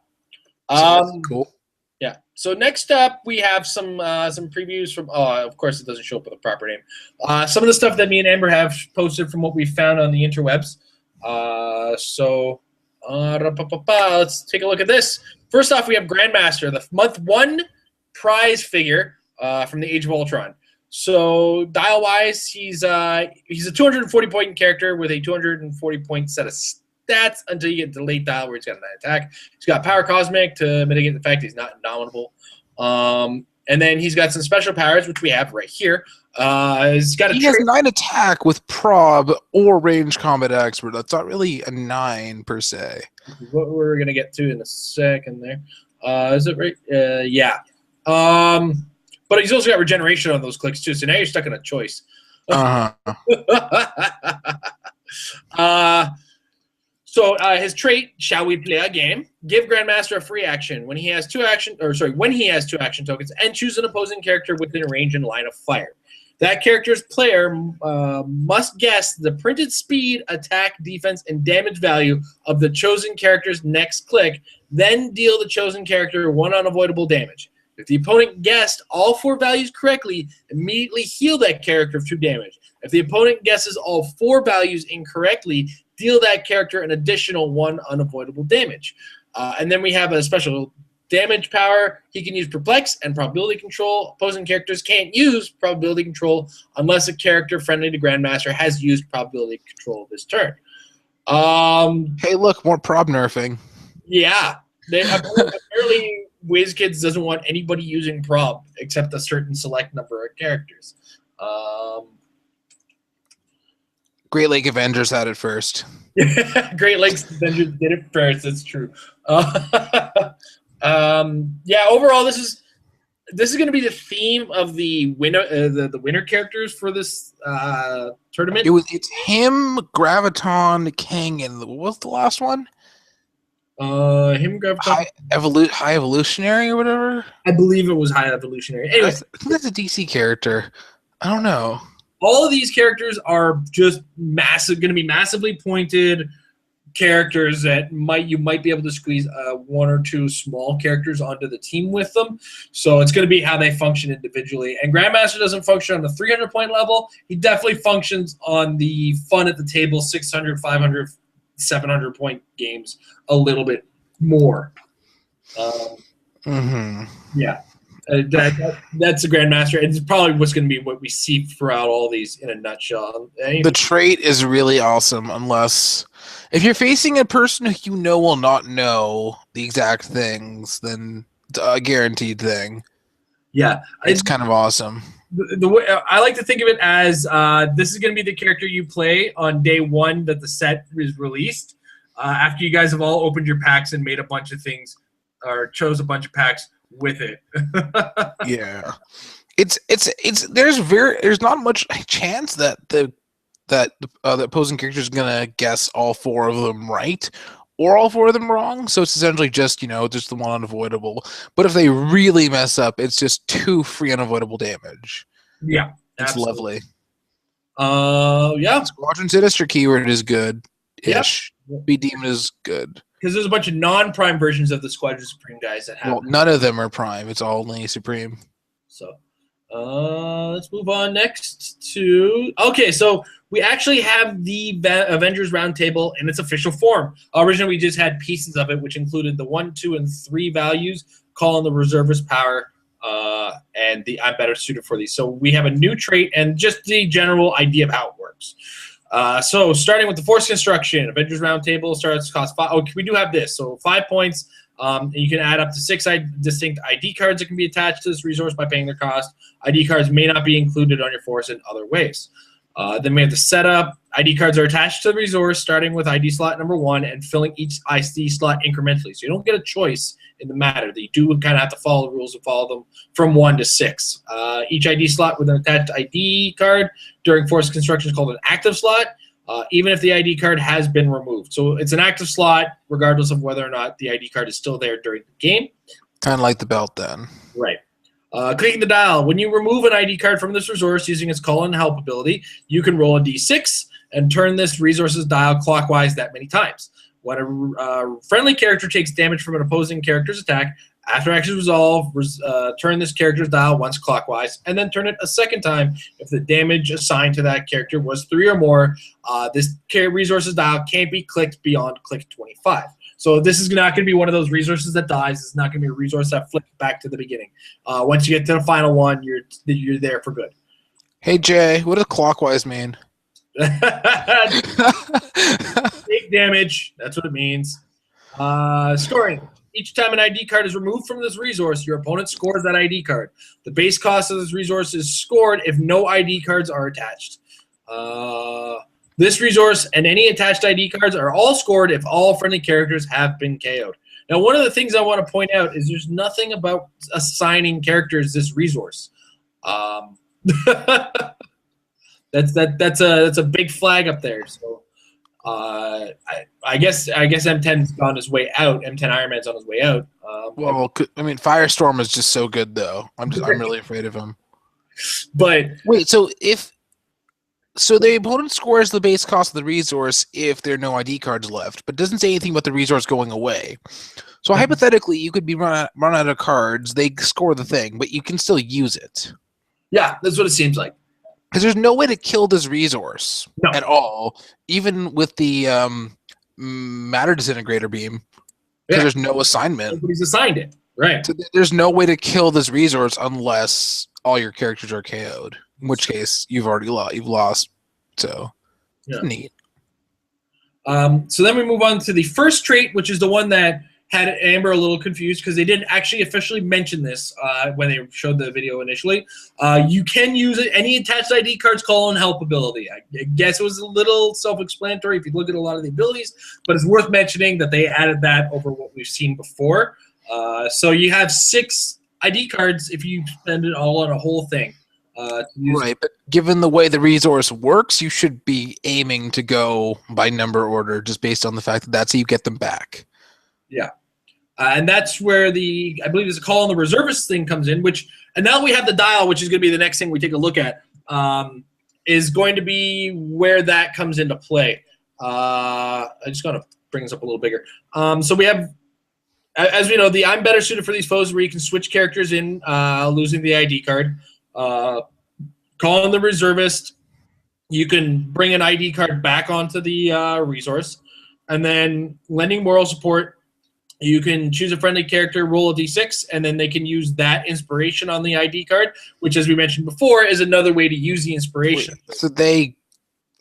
Cool. Yeah. So next up, we have some previews from. Oh, of course, it doesn't show up with a proper name. Some of the stuff that me and Amber have posted from what we found on the interwebs. Let's take a look at this. First off, we have Grandmaster, the month 1 prize figure from the Age of Ultron. So dial-wise, he's a 240-point character with a 240-point set of stats until you get to late dial where he's got an attack. He's got power cosmic to mitigate the fact he's not indomitable. And then he's got some special powers, which we have right here. He has 9 attack with prob or range combat expert. That's not really a 9 per se. What we're gonna get to in a second there. Is it right? Yeah. But he's also got regeneration on those clicks too. So now you're stuck in a choice. So his trait, shall we play a game? Give Grandmaster a free action when he has 2 action tokens, and choose an opposing character within range and line of fire. That character's player must guess the printed speed, attack, defense, and damage value of the chosen character's next click, then deal the chosen character 1 unavoidable damage. If the opponent guessed all 4 values correctly, immediately heal that character 2 damage. If the opponent guesses all 4 values incorrectly, deal that character an additional 1 unavoidable damage. And then we have a special damage power. He can use Perplex and Probability Control. Opposing characters can't use Probability Control unless a character friendly to Grandmaster has used Probability Control this turn. Hey, look, more prob nerfing. Yeah. Apparently, WizKids doesn't want anybody using prob except a certain select number of characters. Great Lake Avengers had it first. Great Lakes Avengers did it first. That's true. Yeah. Overall, this is going to be the theme of the winner, the winner characters for this tournament. It's him, Graviton, King, and what was the last one? Graviton. High Evolutionary or whatever. I believe it was High Evolutionary. Anyway, I think that's a DC character. I don't know. All of these characters are just massive, going to be massively pointed characters that you might be able to squeeze 1 or 2 small characters onto the team with them. So it's going to be how they function individually. And Grandmaster doesn't function on the 300-point level. He definitely functions on the fun at the table 600, 500, 700-point games a little bit more. Yeah. That's a Grandmaster. It's probably what's going to be what we see throughout all these in a nutshell. The trait is really awesome, unless if you're facing a person who you know will not know the exact things, then it's a guaranteed thing. Yeah, it's kind of awesome. The way I like to think of it as this is going to be the character you play on day 1 that the set is released. After you guys have all opened your packs and made a bunch of things or chose a bunch of packs with it. Yeah. It's there's not much chance that the opposing character is gonna guess all 4 of them right or all 4 of them wrong. So it's essentially just just the one unavoidable. But if they really mess up, it's just 2 free unavoidable damage. Yeah, it's absolutely. lovely. Yeah. Squadron Sinister keyword is good. Ish. Yep. Be Demon is good. Because there's a bunch of non-prime versions of the Squadron Supreme guys that have. Well, none of them are prime. It's all only Supreme. So, let's move on next to. Okay, so we actually have the Avengers Roundtable in its official form. Originally, we just had pieces of it, which included the 1, 2, and 3 values, calling the reservist power, and the I'm better suited for these. So we have a new trait and just the general idea of how it works. So starting with the force construction, Avengers Roundtable cost 5. Oh, we do have this. So 5 points. And you can add up to 6 distinct ID cards that can be attached to this resource by paying their cost. ID cards may not be included on your force in other ways. Then we have the setup. ID cards are attached to the resource, starting with ID slot number 1 and filling each ID slot incrementally. So you don't get a choice in the matter. You do kind of have to follow the rules and follow them from 1 to 6. Each ID slot with an attached ID card during force construction is called an active slot, even if the ID card has been removed. So it's an active slot regardless of whether or not the ID card is still there during the game. Kind of like the belt then. Right. Clicking the dial. When you remove an ID card from this resource using its call and help ability, you can roll a d6 and turn this resource's dial clockwise that many times. When a friendly character takes damage from an opposing character's attack, after action resolve, turn this character's dial once clockwise, and then turn it a second time if the damage assigned to that character was 3 or more. This resource's dial can't be clicked beyond click 25. So this is not going to be one of those resources that dies. It's not going to be a resource that flips back to the beginning. Once you get to the final one, you're there for good. Hey, Jay, what does clockwise mean? Take damage. That's what it means. Scoring. Each time an ID card is removed from this resource, your opponent scores that ID card. The base cost of this resource is scored if no ID cards are attached. This resource and any attached ID cards are all scored if all friendly characters have been KO'd. Now, one of the things I want to point out is there's nothing about assigning characters this resource. That's a big flag up there. So I guess M10's on his way out. M10 Iron Man's on his way out. Well, I mean, Firestorm is just so good though. I'm really afraid of him. But wait, so the opponent scores the base cost of the resource if there are no ID cards left, but doesn't say anything about the resource going away. So hypothetically, you could be run out of cards. They score the thing, but you can still use it. Yeah, that's what it seems like. Because there's no way to kill this resource at all, even with the matter disintegrator beam. Because there's no assignment. Nobody's assigned it, right? So there's no way to kill this resource unless all your characters are KO'd. In which case, you've already lost. You've lost. So neat. So then we move on to the first trait, which is the one that had Amber a little confused because they didn't actually officially mention this when they showed the video initially. You can use any attached ID cards call and help ability. I guess it was a little self-explanatory if you look at a lot of the abilities, but it's worth mentioning that they added that over what we've seen before. So you have 6 ID cards if you spend it all on a whole thing. Right, but given the way the resource works, you should be aiming to go by number order just based on the fact that that's how you get them back. Yeah. And that's where I believe there's a call on the reservist thing comes in, and now we have the dial, which is going to be the next thing we take a look at, is going to be where that comes into play. I just got to bring this up a little bigger. So we have, as we know, the I'm better suited for these foes where you can switch characters in, losing the ID card. Call on the reservist. You can bring an ID card back onto the resource. And then lending moral support. You can choose a friendly character, roll a d6, and then they can use that inspiration on the ID card, which, as we mentioned before, is another way to use the inspiration. So they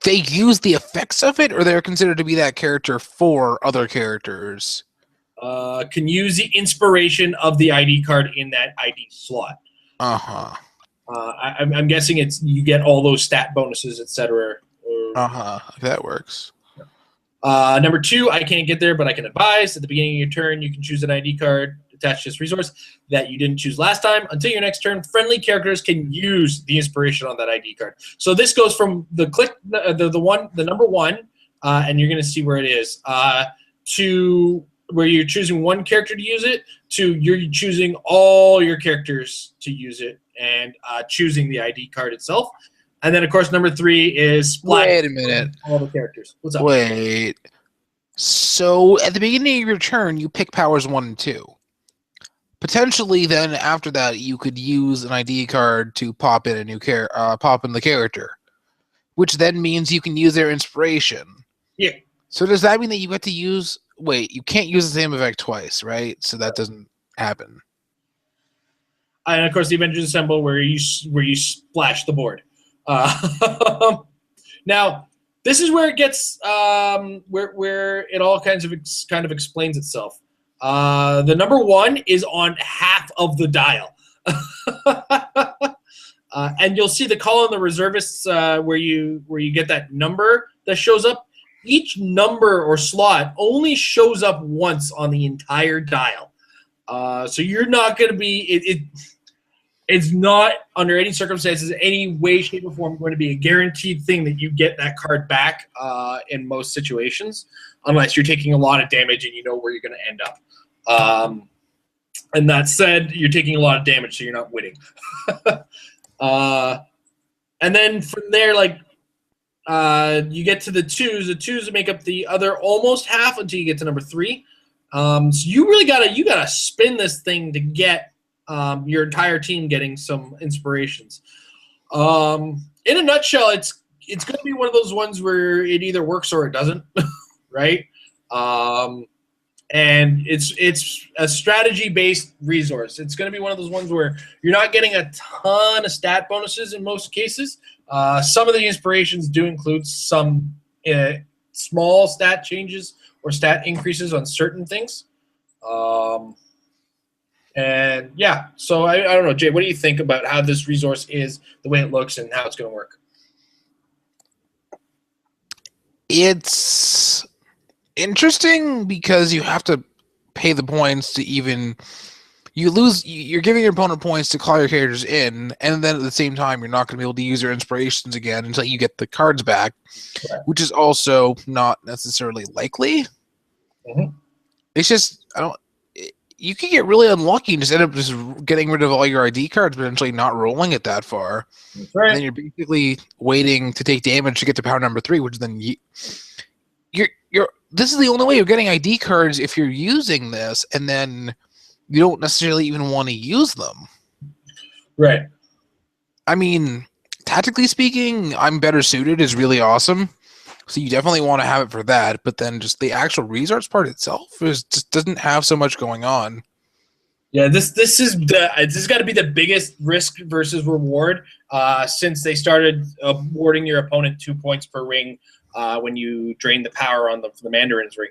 use the effects of it, or they're considered to be that character for other characters? Can use the inspiration of the ID card in that ID slot. Uh-huh. I'm guessing you get all those stat bonuses, etc. That works. Number 2, I can't get there, but I can advise. At the beginning of your turn, you can choose an ID card attached to this resource that you didn't choose last time. Until your next turn, friendly characters can use the inspiration on that ID card. So this goes from the number one, and you're going to see where it is, to where you're choosing one character to use it, to you're choosing all your characters to use it, and choosing the ID card itself. And then, of course, number 3 is wait a minute. All the characters. What's up? Wait. So at the beginning of your turn, you pick powers 1 and 2. Potentially, then after that, you could use an ID card to pop in a new pop in the character, which then means you can use their inspiration. Yeah. So does that mean that you get to use? Wait, you can't use the same effect twice, right? So that doesn't happen. And of course, the Avengers Assemble, where you splash the board. Now, this is where it gets where it all kind of explains itself. The number 1 is on half of the dial, and you'll see the call on the reservists where you get that number that shows up. Each number or slot only shows up once on the entire dial, so you're not going to be It's not, under any circumstances, any way, shape, or form, going to be a guaranteed thing that you get that card back in most situations, unless you're taking a lot of damage and you know where you're going to end up. And that said, you're taking a lot of damage, so you're not winning. And then from there, you get to the 2s. The 2s make up the other almost half until you get to number 3. So you really gotta spin this thing to get your entire team getting some inspirations. In a nutshell, it's going to be one of those ones where it either works or it doesn't, right? And it's a strategy-based resource. It's going to be one of those ones where you're not getting a ton of stat bonuses in most cases. Some of the inspirations do include some small stat changes or stat increases on certain things. And yeah, so I don't know, Jay, what do you think about how this resource is, the way it looks, and how it's going to work? It's interesting because you have to pay the points to even you're giving your opponent points to call your characters in, and then at the same time you're not going to be able to use your inspirations again until you get the cards back, right, which is also not necessarily likely. Mm-hmm. It's just you can get really unlucky and just end up just getting rid of all your ID cards, but eventually not rolling it that far. Right. And then you're basically waiting to take damage to get to power number 3, which then this is the only way you're getting ID cards if you're using this, and then you don't necessarily even want to use them. Right. I mean, tactically speaking, I'm better suited is really awesome. So you definitely want to have it for that, but then just the actual resource part itself just doesn't have so much going on. Yeah, this has got to be the biggest risk versus reward since they started awarding your opponent 2 points per ring when you drain the power on the Mandarin's ring.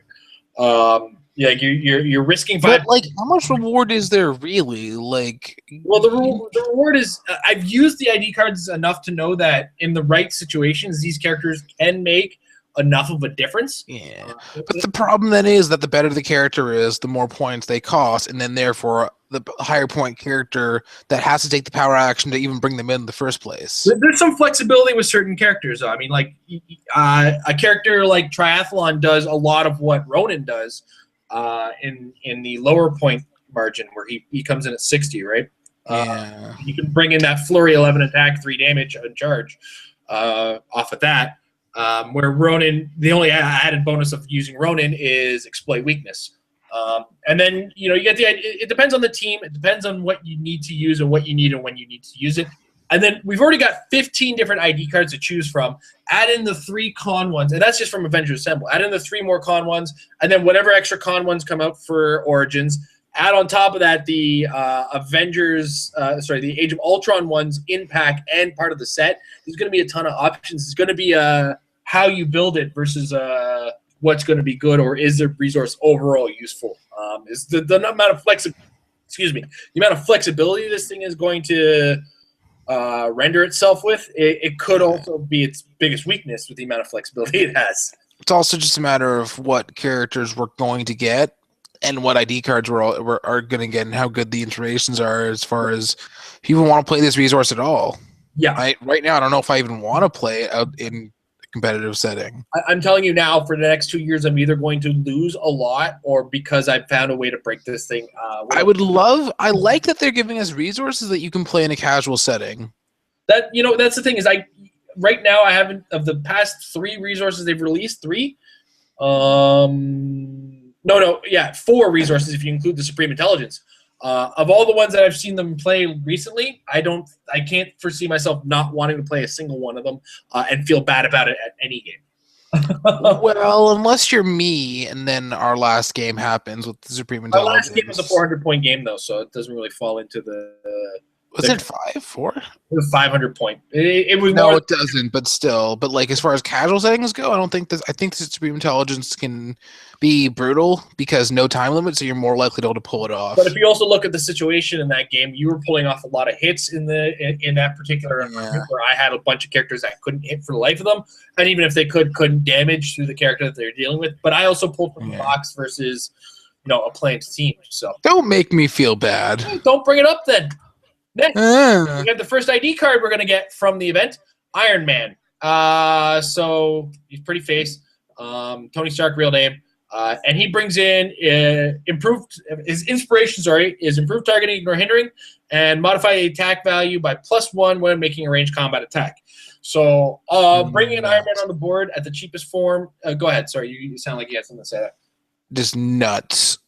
Yeah, you're risking 5. But how much reward is there really? Well, the reward is I've used the ID cards enough to know that in the right situations, these characters can make enough of a difference. Yeah, but the problem then is that the better the character is, the more points they cost, and then therefore the higher point character that has to take the power action to even bring them in the first place. There's some flexibility with certain characters. I mean, a character like Triathlon does a lot of what Ronin does in the lower point margin, where he comes in at 60, right? Yeah. You can bring in that flurry 11 attack, 3 damage on charge off of that. Where Ronin, the only added bonus of using Ronin is exploit weakness. And then, you get the idea. It depends on the team. It depends on what you need to use and what you need and when you need to use it. And then we've already got 15 different ID cards to choose from. Add in the 3 con ones, and that's just from Avengers Assemble. Add in the 3 more con ones, and then whatever extra con ones come out for Origins. Add on top of that the the Age of Ultron ones in pack and part of the set. There's going to be a ton of options. It's going to be how you build it versus what's going to be good, or is the resource overall useful? Is the amount of the amount of flexibility this thing is going to render itself with. It could also be its biggest weakness with the amount of flexibility it has. It's also just a matter of what characters we're going to get. and what ID cards are going to get and how good the integrations are as far as people want to play this resource at all. Yeah. Right now, I don't know if I even want to play it out in a competitive setting. I'm telling you now, for the next 2 years, I'm either going to lose a lot or because I've found a way to break this thing. I like that they're giving us resources that you can play in a casual setting. That's the thing is right now I haven't, of the past 3 resources they've released, 3. 4 resources if you include the Supreme Intelligence. Of all the ones that I've seen them play recently, I can't foresee myself not wanting to play a single one of them and feel bad about it at any game. Well, unless you're me, and then our last game happens with the Supreme Intelligence. Our last game was a 400-point game, though, so it doesn't really fall into the. Was it 4? It was 500 point. It was no, it doesn't. But still, like as far as casual settings go, I don't think this. I think the Supreme Intelligence can be brutal because no time limit, so you're more likely to be able to pull it off. But if you also look at the situation in that game, you were pulling off a lot of hits in that particular environment where I had a bunch of characters that couldn't hit for the life of them, and even if they couldn't damage through the character that they're dealing with. But I also pulled from the box versus a plains team. So don't make me feel bad. Don't bring it up then. Next, we got the first ID card we're going to get from the event, Iron Man. So he's pretty face, Tony Stark, real name. And he brings in his inspiration, is improved targeting or hindering and modify the attack value by +1 when making a ranged combat attack. So bringing in Iron Man on the board at the cheapest form. Go ahead. Sorry, you sound like you had something to say there. Just nuts.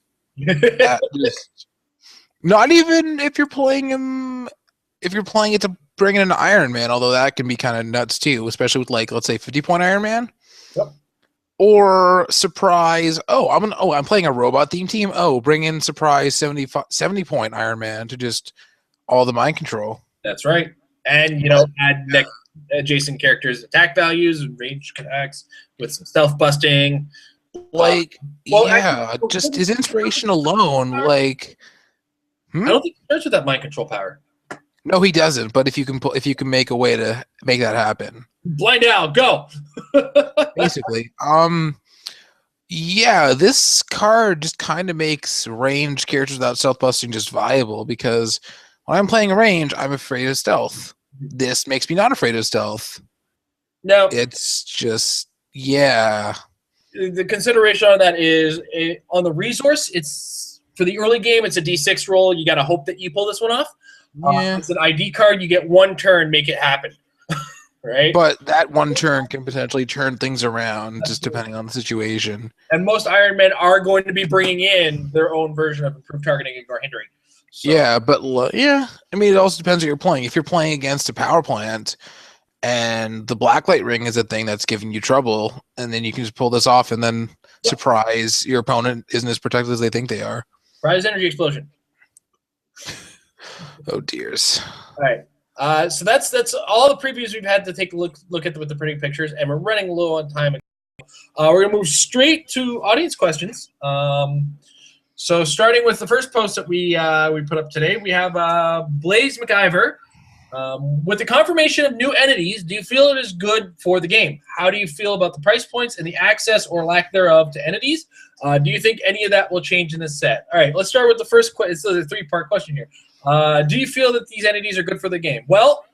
Not even if you're playing him, if you're playing it to bring in an Iron Man, although that can be kind of nuts too, especially with let's say 50-point Iron Man. Yep. Or surprise, I'm playing a robot theme team. Bring in surprise 70-point Iron Man to just all the mind control. That's right. And add next adjacent characters' attack values and range attacks with some stealth busting. Just his inspiration alone, I don't think he starts with that mind control power. No, he doesn't. But if you can make a way to make that happen, Blind Al, go. basically. This card just kind of makes ranged characters without stealth busting just viable because when I'm playing a range, I'm afraid of stealth. This makes me not afraid of stealth. No, it's just The consideration on that is on the resource. It's for the early game. It's a D6 roll. You got to hope that you pull this one off. It's an ID card. You get 1 turn, make it happen. Right? But that 1 turn can potentially turn things around just depending on the situation. And most Iron Men are going to be bringing in their own version of improved targeting or hindering. So. I mean, it also depends what you're playing. If you're playing against a power plant and the blacklight ring is a thing that's giving you trouble, and then you can just pull this off and then surprise your opponent isn't as protected as they think they are. Surprise energy explosion. Oh dears. All right. So that's all the previews we've had to take a look at with the pretty pictures, and we're running low on time. We're gonna move straight to audience questions. So starting with the first post that we put up today, we have Blaze McIver. With the confirmation of new entities, do you feel it is good for the game? How do you feel about the price points and the access or lack thereof to entities? Do you think any of that will change in this set? All right, let's start with the first question. It's a 3-part question here. Do you feel that these entities are good for the game? Well,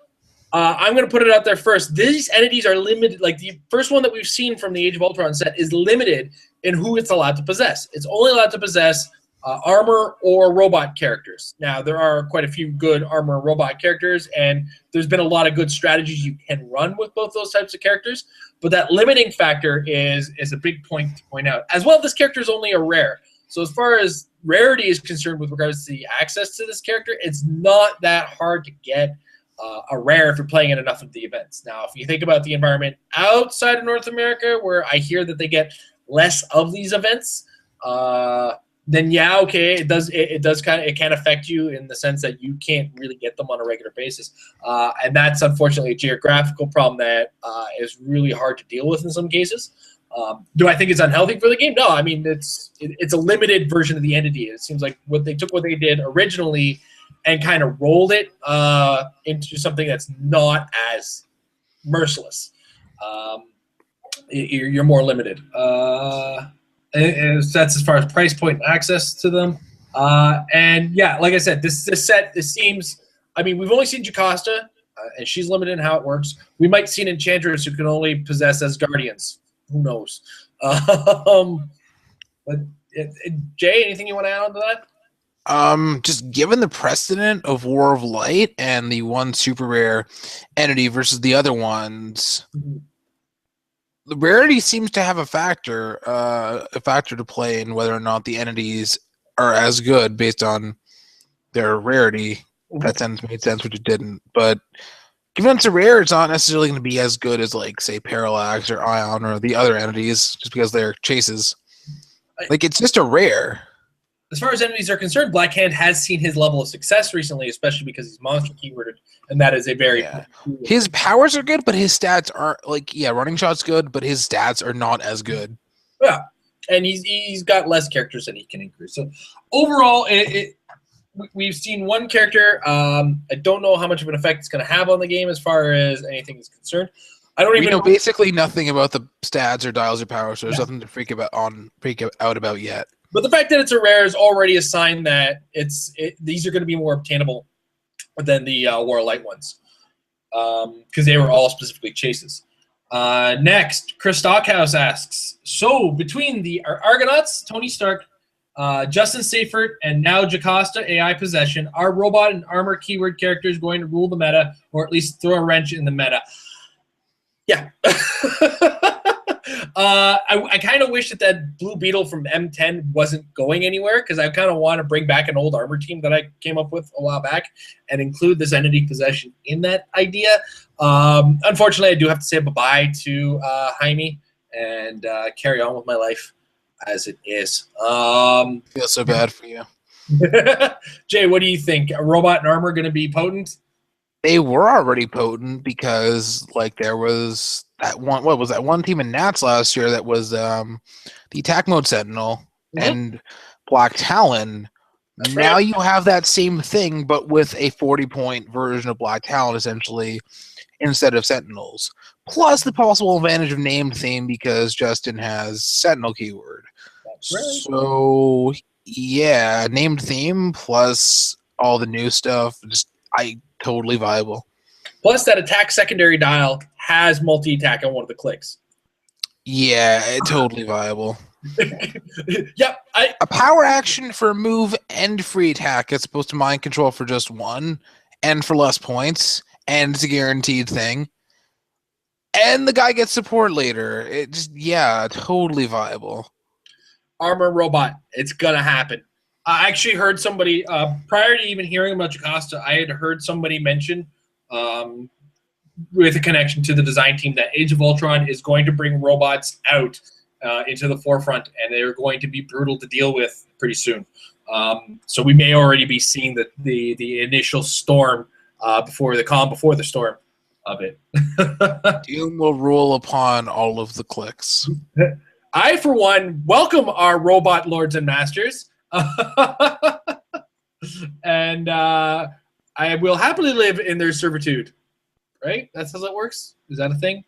I'm going to put it out there first. These entities are limited. Like the first one that we've seen from the Age of Ultron set is limited in who it's allowed to possess. It's only allowed to possess armor or robot characters. Now, there are quite a few good armor robot characters, and there's been a lot of good strategies you can run with both those types of characters, but that limiting factor is a big point to point out. As well, this character is only a rare. So as far as rarity is concerned with regards to the access to this character, it's not that hard to get a rare if you're playing in enough of the events. Now, if you think about the environment outside of North America, where I hear that they get less of these events, then it can affect you in the sense that you can't really get them on a regular basis, and that's unfortunately a geographical problem that is really hard to deal with in some cases. Do I think it's unhealthy for the game? No, I mean it's a limited version of the entity. It seems like what they did originally and kind of rolled it into something that's not as merciless. You're more limited. That's as far as price point and access to them. And yeah, like I said, this set, this seems. I mean, we've only seen Jocasta, and she's limited in how it works. We might see an Enchantress who can only possess as Guardians. Who knows? But Jay, anything you want to add on to that? Just given the precedent of War of Light and the one super rare entity versus the other ones, the rarity seems to have a factor to play in whether or not the entities are as good based on their rarity. That made sense, which it didn't. But given it's a rare, it's not necessarily going to be as good as, like, say, Parallax or Ion or the other entities, just because they're chases. Like, it's just a rare. As far as entities are concerned, Black Hand has seen his level of success recently, especially because he's monster keyworded, and that is a very His powers are good, but his stats aren't, like, running shot's good, but his stats are not as good. Yeah, and he's got less characters that he can increase. So overall, we've seen one character. I don't know how much of an effect it's going to have on the game as far as anything is concerned. I don't even know basically nothing about the stats or dials or powers, so there's nothing to freak out about yet. But the fact that it's a rare is already a sign that these are going to be more obtainable than the War of Light ones, because they were all specifically chases. Next, Chris Stockhouse asks, so between the Argonauts, Tony Stark, Justin Seyfert, and now Jocasta AI possession, are robot and armor keyword characters going to rule the meta, or at least throw a wrench in the meta? Yeah. I kind of wish that Blue Beetle from M10 wasn't going anywhere, because I kind of want to bring back an old armor team that I came up with a while back and include this entity possession in that idea. Unfortunately, I do have to say bye-bye to Jaime and carry on with my life as it is. I feel so bad for you. Jay, what do you think? A robot and armor going to be potent? They were already potent because, like, there was that one. What was that one team in Nats last year that was the attack mode Sentinel and Black Talon. Now you have that same thing, but with a 40-point version of Black Talon, essentially, instead of Sentinels. Plus the possible advantage of named theme because Justin has Sentinel keyword. So yeah, named theme plus all the new stuff. Totally viable. Plus, that attack secondary dial has multi-attack on one of the clicks. Yeah, totally viable. Yep. A power action for move and free attack as opposed to mind control for just one and for less points, and it's a guaranteed thing. And the guy gets support later. Totally viable. Armor robot. It's going to happen. I actually heard somebody, prior to even hearing about Jocasta, I had heard somebody mention, with a connection to the design team, that Age of Ultron is going to bring robots out into the forefront, and they're going to be brutal to deal with pretty soon. So we may already be seeing the initial storm before the storm of it. Doom will rule upon all of the clicks. I, for one, welcome our robot lords and masters. And I will happily live in their servitude. Right? That's how that works? Is that a thing?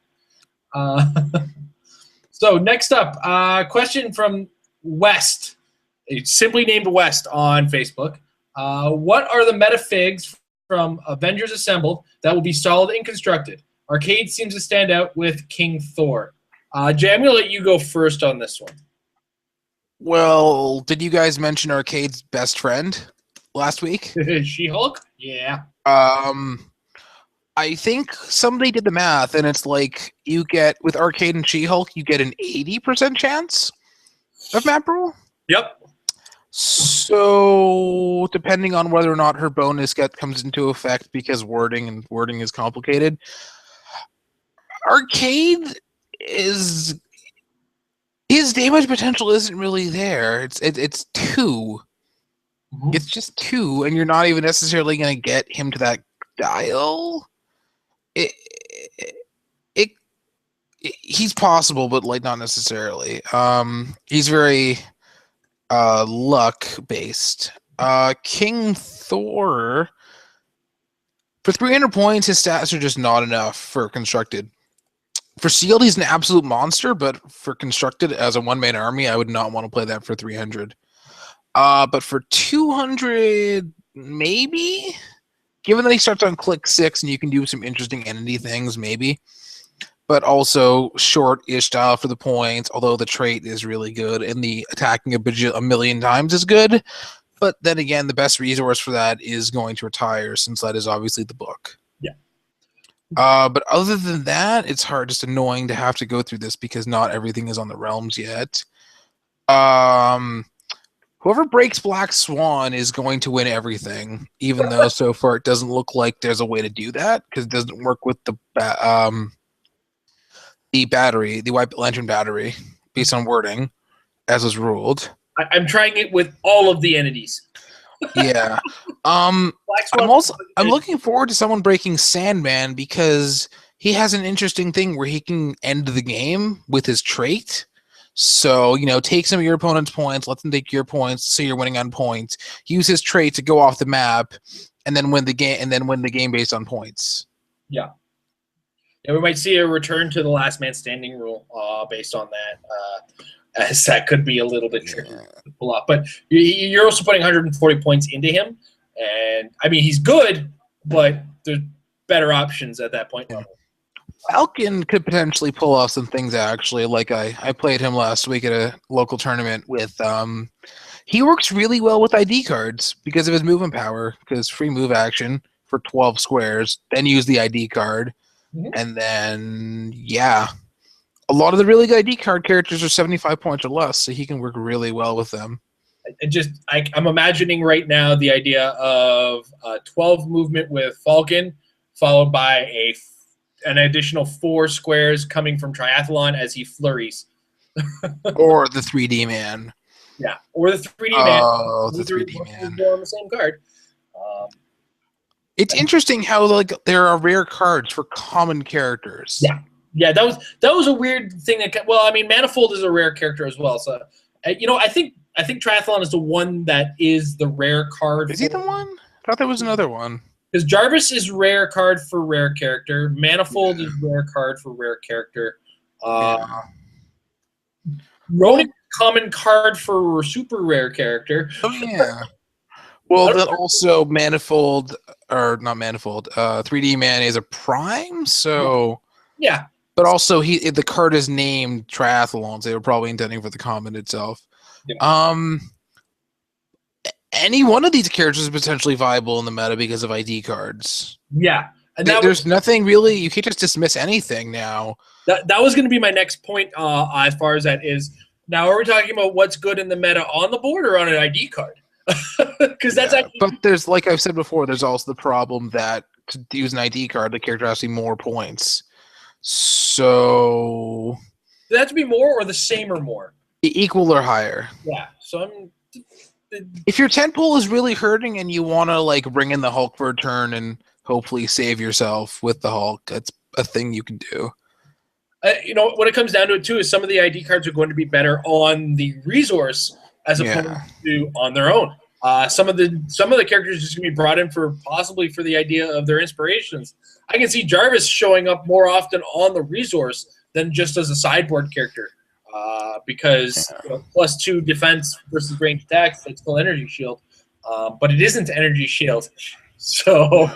So next up, question from West. It's simply named West on Facebook. What are the metafigs from Avengers Assembled that will be solid and constructed? Arcade seems to stand out with King Thor. Jay, I'm going to let you go first on this one. Well, did you guys mention Arcade's best friend last week? She-Hulk? Yeah. I think somebody did the math, and it's like you get, with Arcade and She-Hulk, you get an 80% chance of map rule? Yep. So, depending on whether or not her bonus comes into effect because wording is complicated, Arcade is... his damage potential isn't really there. It's 2. Mm-hmm. It's just 2, and you're not even necessarily going to get him to that dial. He's possible, but like not necessarily. He's very luck based. King Thor, for 300 points, his stats are just not enough for constructed. For sealed, he's an absolute monster, but for constructed as a one-man army, I would not want to play that for 300. But for 200, maybe? Given that he starts on click 6 and you can do some interesting entity things, maybe. But also short-ish style for the points, although the trait is really good and the attacking a million times is good. But then again, the best resource for that is going to retire, since that is obviously the book. Yeah. But other than that, it's hard, just annoying to have to go through this because not everything is on the realms yet. Whoever breaks Black Swan is going to win everything, even though so far it doesn't look like there's a way to do that because it doesn't work with the battery, the White Lantern battery, based on wording, as was ruled. I'm trying it with all of the entities. Yeah. I'm looking forward to someone breaking Sandman because he has an interesting thing where he can end the game with his trait. So, take some of your opponent's points, let them take your points, so you're winning on points. Use his trait to go off the map, and then win the game based on points. Yeah. Yeah, we might see a return to the last man standing rule based on that, as that could be a little bit tricky to pull off. But you're also putting 140 points into him, and I mean he's good, but there's better options at that point. Yeah. Falcon could potentially pull off some things, actually. Like I played him last week at a local tournament with he works really well with ID cards because of his movement power, because free move action for 12 squares, then use the ID card. Mm-hmm. And then a lot of the really good ID card characters are 75 points or less, so he can work really well with them. I'm imagining right now the idea of 12 movement with Falcon, followed by an additional 4 squares coming from Triathlon as he flurries. Or the 3D man. Yeah, or the 3D man. Oh, the 3D man. On the same card. It's interesting how there are rare cards for common characters. Yeah, that was a weird thing. Manifold is a rare character as well. So, I think Triathlon is the one that is the rare card. Is he the one? I thought there was another one. Because Jarvis is rare card for rare character. Manifold is rare card for rare character. Ronin common card for super rare character. Oh yeah. Well, then also Manifold, or not Manifold, 3D Man is a prime, so yeah. But also the card is named Triathlons. They were probably intending for the common itself. Yeah. Any one of these characters is potentially viable in the meta because of ID cards. Yeah. And there's nothing really, you can't just dismiss anything now. That was going to be my next point as far as that is. Now, are we talking about what's good in the meta on the board or on an ID card? Because that's actually. But there's, like I've said before, there's also the problem that to use an ID card, the character has to be more points. So. Does that have to be more or the same or more? Equal or higher. Yeah. So if your tentpole is really hurting and you want to bring in the Hulk for a turn and hopefully save yourself with the Hulk, that's a thing you can do. What it comes down to it too is some of the ID cards are going to be better on the resource as opposed to on their own. Some of the characters are just going to be brought in possibly for the idea of their inspirations. I can see Jarvis showing up more often on the resource than just as a sideboard character. Because +2 defense versus range attacks, that's still energy shield, but it isn't energy shield. So,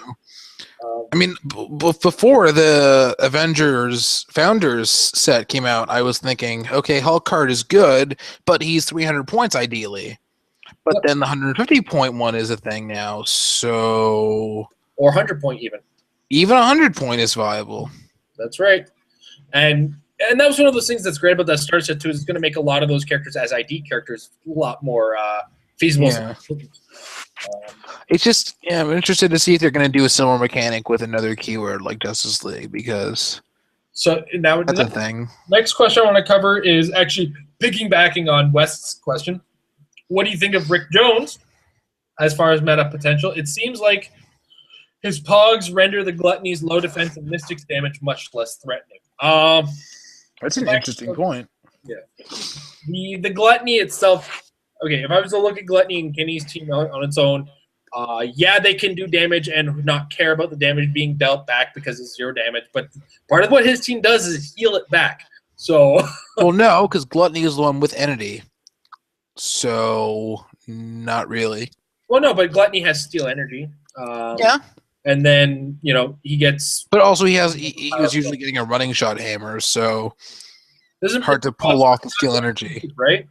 before the Avengers Founders set came out, I was thinking, okay, Hulk card is good, but he's 300 points ideally. But then the 150 point one is a thing now, so or 100 point even 100 point is viable. That's right, and that was one of those things that's great about that starter set too. Is it's going to make a lot of those characters as ID characters a lot more feasible. Yeah. It's just I'm interested to see if they're going to do a similar mechanic with another keyword like Justice League because now that's a thing. Next question I want to cover is actually piggybacking on West's question. What do you think of Rick Jones as far as meta potential? It seems like his Pogs render the Gluttony's low defense and Mystics damage much less threatening. That's an interesting point. Yeah. The Gluttony itself, okay, if I was to look at Gluttony and Kenny's team on its own, Yeah, they can do damage and not care about the damage being dealt back because it's 0 damage. But part of what his team does is heal it back. So, well, no, because Gluttony is the one with Entity. So, not really. well, no, but Gluttony has Steel Energy. Yeah. And then, he gets... But also he was usually getting a running shot hammer, so it's hard to pull off the Steel Energy. Right?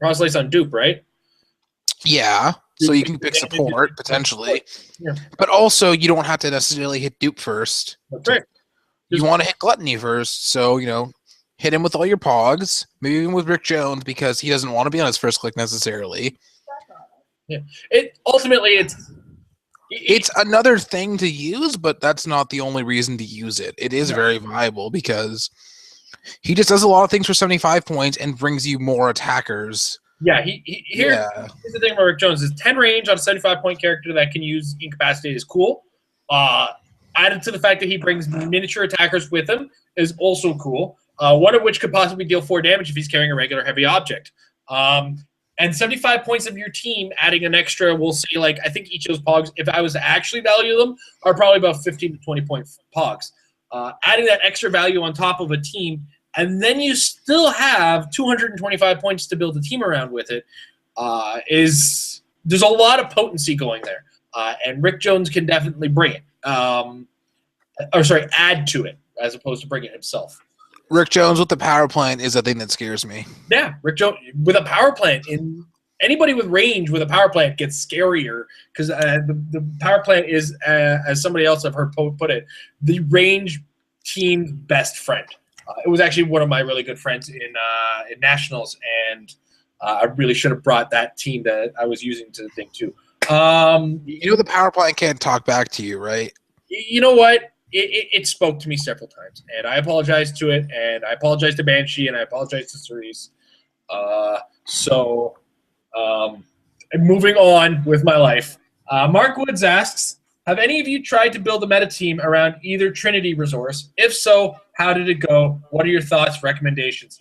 Cross-Lace on Dupe, right? Yeah. So you can pick support, potentially. Yeah. But also, you don't have to necessarily hit Dupe first. That's right. You want to hit Gluttony first, so, hit him with all your pogs, maybe even with Rick Jones, because he doesn't want to be on his first click necessarily. Yeah. It's another thing to use, but that's not the only reason to use it. It is very viable because he just does a lot of things for 75 points and brings you more attackers. Yeah, here's the thing about Rick Jones is 10 range on a 75-point character that can use Incapacitate is cool. Added to the fact that he brings miniature attackers with him is also cool. One of which could possibly deal 4 damage if he's carrying a regular heavy object. And 75 points of your team adding an extra, we'll say, I think each of those pogs, if I was to actually value them, are probably about 15 to 20 point pogs. Adding that extra value on top of a team, and then you still have 225 points to build a team around with it, there's a lot of potency going there. And Rick Jones can definitely bring it. Add to it, as opposed to bring it himself. Rick Jones with the power plant is a thing that scares me. Yeah, Rick Jones with a power plant. Anybody with range with a power plant gets scarier because the power plant is, as somebody else I've heard put it, the range team's best friend. It was actually one of my really good friends in Nationals, and I really should have brought that team that I was using to the thing too. The power plant can't talk back to you, right? You know what? It spoke to me several times, and I apologize to it, and I apologize to Banshee, and I apologize to Cerise. Moving on with my life. Mark Woods asks, have any of you tried to build a meta team around either Trinity resource? If so, how did it go? What are your thoughts, recommendations?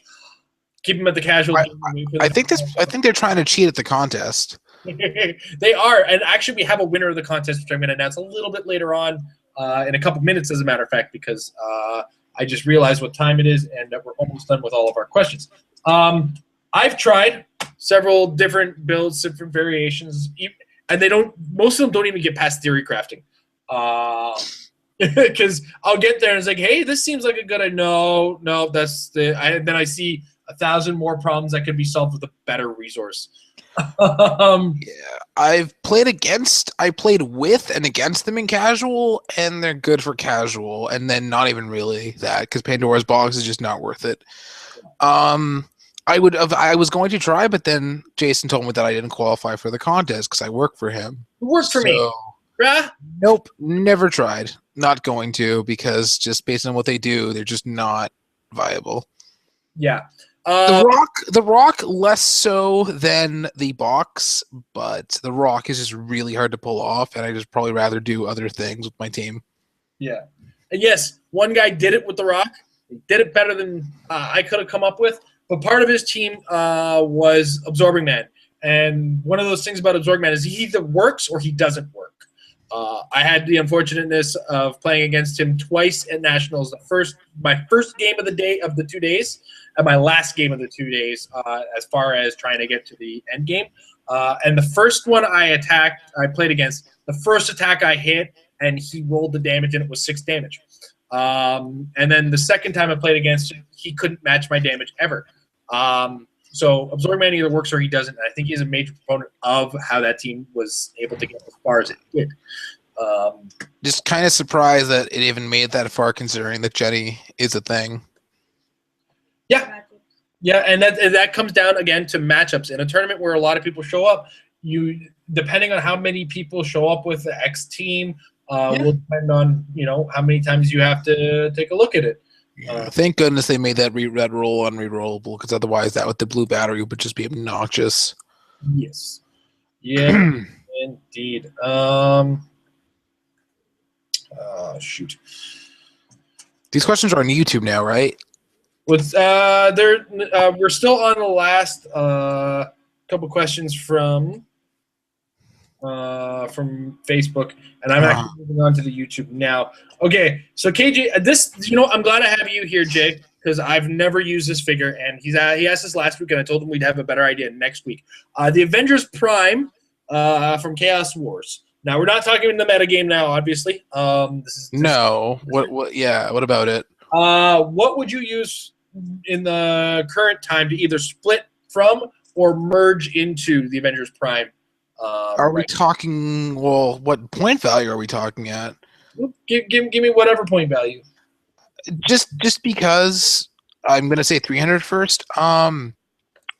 Keep them at the casual. I think they're trying to cheat at the contest. They are, and actually we have a winner of the contest, which I'm going to announce a little bit later on. In a couple minutes, as a matter of fact, because I just realized what time it is and that we're almost done with all of our questions. I've tried several different builds, different variations, and most of them don't even get past theory crafting. Because I'll get there and it's like, hey, this seems like a good idea. No, then I see 1,000 more problems that could be solved with a better resource. I played with and against them in casual, and they're good for casual, and then not even really that, because Pandora's Box is just not worth it. I was going to try, but then Jason told me that I didn't qualify for the contest because I work for him. It worked for me. Yeah. Nope, never tried. Not going to, because just based on what they do, they're just not viable. Yeah. The Rock less so than the box, but the Rock is just really hard to pull off, and I just probably rather do other things with my team. Yeah. And yes, one guy did it with the Rock. He did it better than I could have come up with, but part of his team was Absorbing Man. And one of those things about Absorbing Man is he either works or he doesn't work. I had the unfortunateness of playing against him twice at Nationals. My first game of the day of the 2 days, and my last game of the 2 days, as far as trying to get to the end game. And the first one I played against, the first attack I hit, and he rolled the damage, and it was 6 damage. And then the second time I played against him, he couldn't match my damage ever. So Absorbing Man either works or he doesn't. And I think he's a major proponent of how that team was able to get as far as it did. Just kind of surprised that it even made that far, considering that Jenny is a thing. Yeah. Yeah, and that comes down, again, to matchups. In a tournament where a lot of people show up, depending on how many people show up with the X team, will depend on, how many times you have to take a look at it. Thank goodness they made that red roll unrerollable, because otherwise that with the blue battery would just be obnoxious. Yes. Yeah, indeed. Shoot. These questions are on YouTube now, right? We're still on the last couple questions from from Facebook, and I'm actually moving on to the YouTube now. Okay, so KJ, I'm glad I have you here, Jay, because I've never used this figure, and he asked us last week, and I told him we'd have a better idea next week. The Avengers Prime from Chaos Wars. Now we're not talking in the metagame now, obviously. No. What? Yeah. What about it? What would you use in the current time to either split from or merge into the Avengers Prime? Are we talking? Well, what point value are we talking at? Give me whatever point value. Just because I'm gonna say 300 first.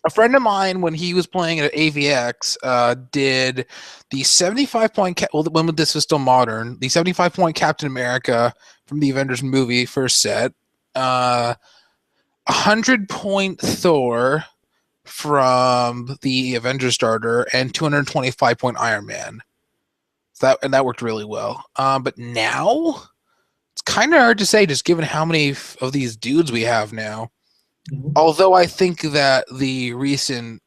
A friend of mine, when he was playing at AVX, did the 75-point. When this was still modern, the 75-point Captain America from the Avengers movie first set, 100-point Thor from the Avengers starter, and 225-point Iron Man. So that worked really well. But now it's kind of hard to say, just given how many of these dudes we have now. Mm-hmm. Although I think that the recent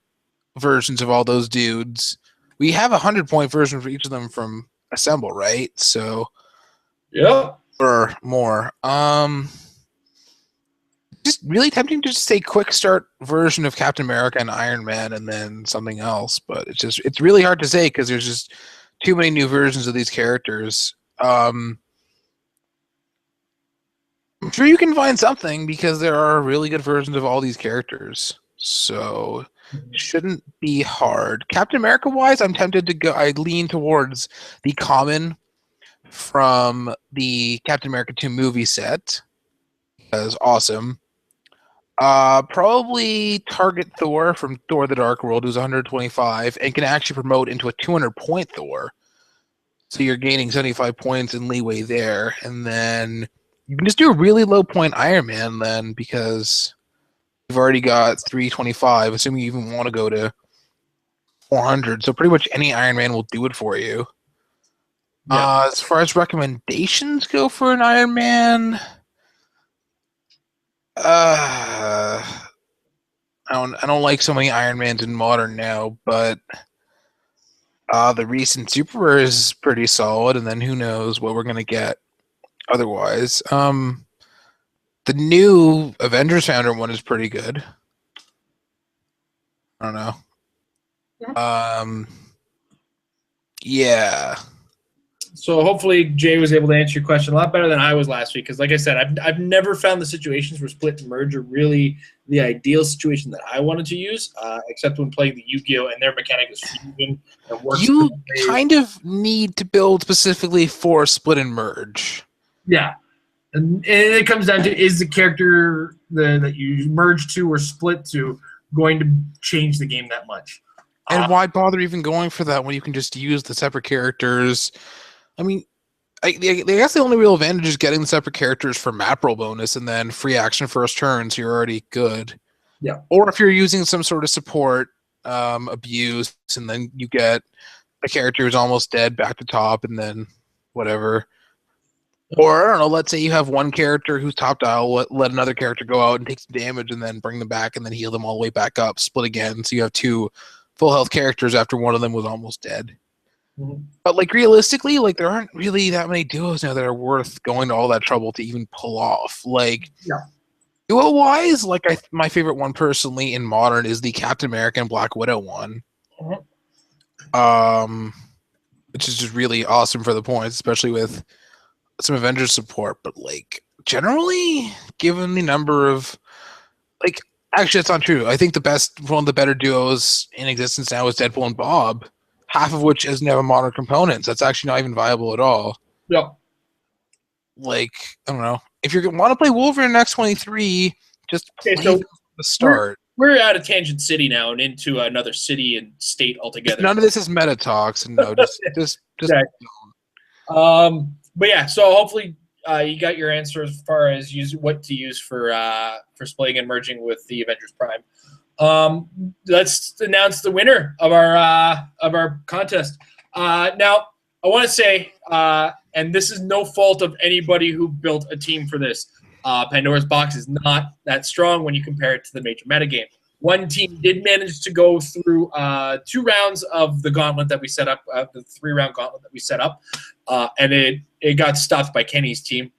versions of all those dudes, we have 100-point version for each of them from Assemble, right? So, yeah, or more. Just really tempting to just say quick start version of Captain America and Iron Man, and then something else. But it's really hard to say because there's just too many new versions of these characters. I'm sure you can find something because there are really good versions of all these characters. So it shouldn't be hard. Captain America wise, I'm tempted to go. I lean towards the common from the Captain America 2 movie set. That is awesome. Probably target Thor from Thor the Dark World, who's 125, and can actually promote into a 200-point Thor. So you're gaining 75 points in leeway there. And then you can just do a really low point Iron Man then, because you've already got 325, assuming you even want to go to 400. So pretty much any Iron Man will do it for you. Yeah. As far as recommendations go for an Iron Man, I don't like so many Iron Mans in Modern now, but the recent Super Rare is pretty solid, and then who knows what we're going to get otherwise. The new Avengers Founder one is pretty good. I don't know. Yeah. So hopefully Jay was able to answer your question a lot better than I was last week, because like I said, I've never found the situations where split and merge are really the ideal situation that I wanted to use, except when playing the Yu-Gi-Oh! And their mechanic is fusion and works. You kind of need to build specifically for split and merge. Yeah. And it comes down to, is the character that you merge to or split to going to change the game that much? And why bother even going for that when you can just use the separate characters? I mean, I guess the only real advantage is getting the separate characters for map roll bonus and then free action first turn, so you're already good. Yeah. Or if you're using some sort of support abuse, and then you get a character who's almost dead back to top, and then whatever. Or, I don't know, let's say you have one character who's top dial, let another character go out and take some damage, and then bring them back, and then heal them all the way back up, split again, so you have two full health characters after one of them was almost dead. Mm-hmm. But, like, realistically, like, there aren't really that many duos now that are worth going to all that trouble to even pull off. Like, yeah. Duo-wise, like, my favorite one personally in Modern is the Captain America and Black Widow one. Mm-hmm. Which is just really awesome for the points, especially with some Avengers support. But, like, generally, given the number of, like, actually, that's not true. I think one of the better duos in existence now is Deadpool and Bob, half of which doesn't have a modern components. That's actually not even viable at all. Yeah. Like, I don't know. If you want to play Wolverine X-23, just play the start. We're out of Tangent City now and into another city and state altogether. None of this is meta talks, and no, just. Exactly. But yeah, so hopefully you got your answer as far as what to use for splitting and merging with the Avengers Prime. Let's announce the winner of our contest. Now, I want to say, and this is no fault of anybody who built a team for this. Pandora's Box is not that strong when you compare it to the major metagame. One team did manage to go through 2 rounds of the gauntlet that we set up, the 3-round gauntlet that we set up, and it got stopped by Kenny's team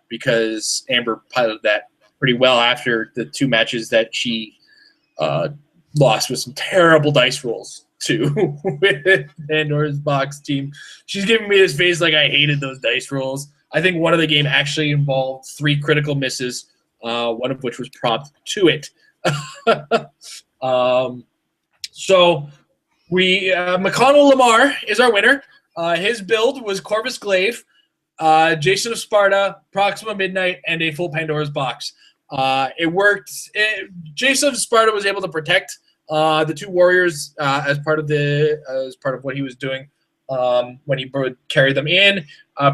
because Amber piloted that pretty well after the 2 matches that she lost with some terrible dice rolls too with Pandora's Box team. She's giving me this face like I hated those dice rolls. I think one of the game actually involved 3 critical misses, one of which was propped to it. So we McConnell Lamar is our winner. His build was Corvus Glaive, Jason of Sparta, Proxima Midnight, and a full Pandora's Box. It worked. Jason of Sparta was able to protect the 2 warriors as part of what he was doing when he would carry them in.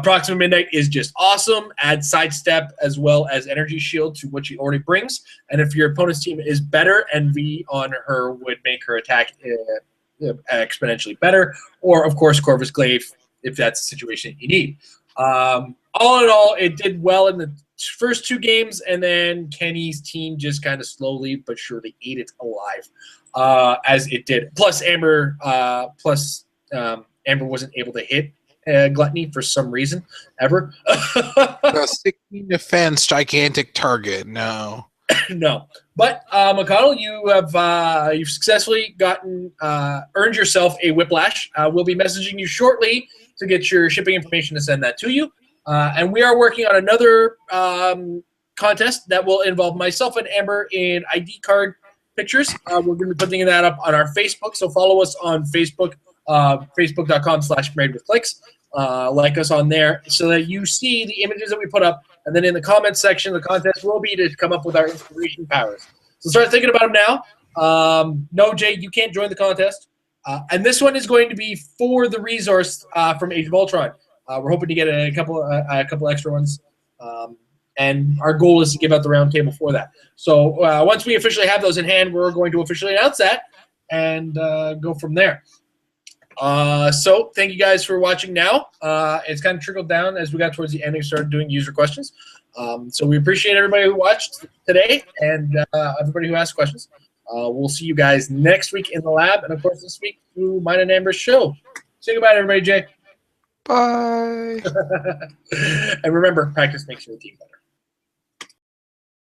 Proxima Midnight is just awesome. Add sidestep as well as energy shield to what she already brings. And if your opponent's team is better, NV on her would make her attack exponentially better. Or, of course, Corvus Glaive if that's the situation you need. All in all, it did well in the first 2 games, and then Kenny's team just kind of slowly but surely ate it alive, as it did. Plus, Amber wasn't able to hit Gluttony for some reason ever. The 16 defense gigantic target. No. No. But McConnell, you've successfully earned yourself a Whiplash. We'll be messaging you shortly to get your shipping information to send that to you. And we are working on another contest that will involve myself and Amber in ID card pictures. We're going to be putting that up on our Facebook, so follow us on Facebook, facebook.com/marriedwithclicks. Like us on there so that you see the images that we put up, and then in the comments section, the contest will be to come up with our inspiration powers. So start thinking about them now. No, Jay, you can't join the contest. And this one is going to be for the resource from Age of Ultron. We're hoping to get a couple extra ones. And our goal is to give out the round table for that. So once we officially have those in hand, we're going to officially announce that and go from there. So thank you guys for watching now. It's kind of trickled down as we got towards the end and started doing user questions. So we appreciate everybody who watched today and everybody who asked questions. We'll see you guys next week in the lab, and of course this week through mine and Amber's show. Say goodbye to everybody, Jay. Bye. And remember, practice makes your team better.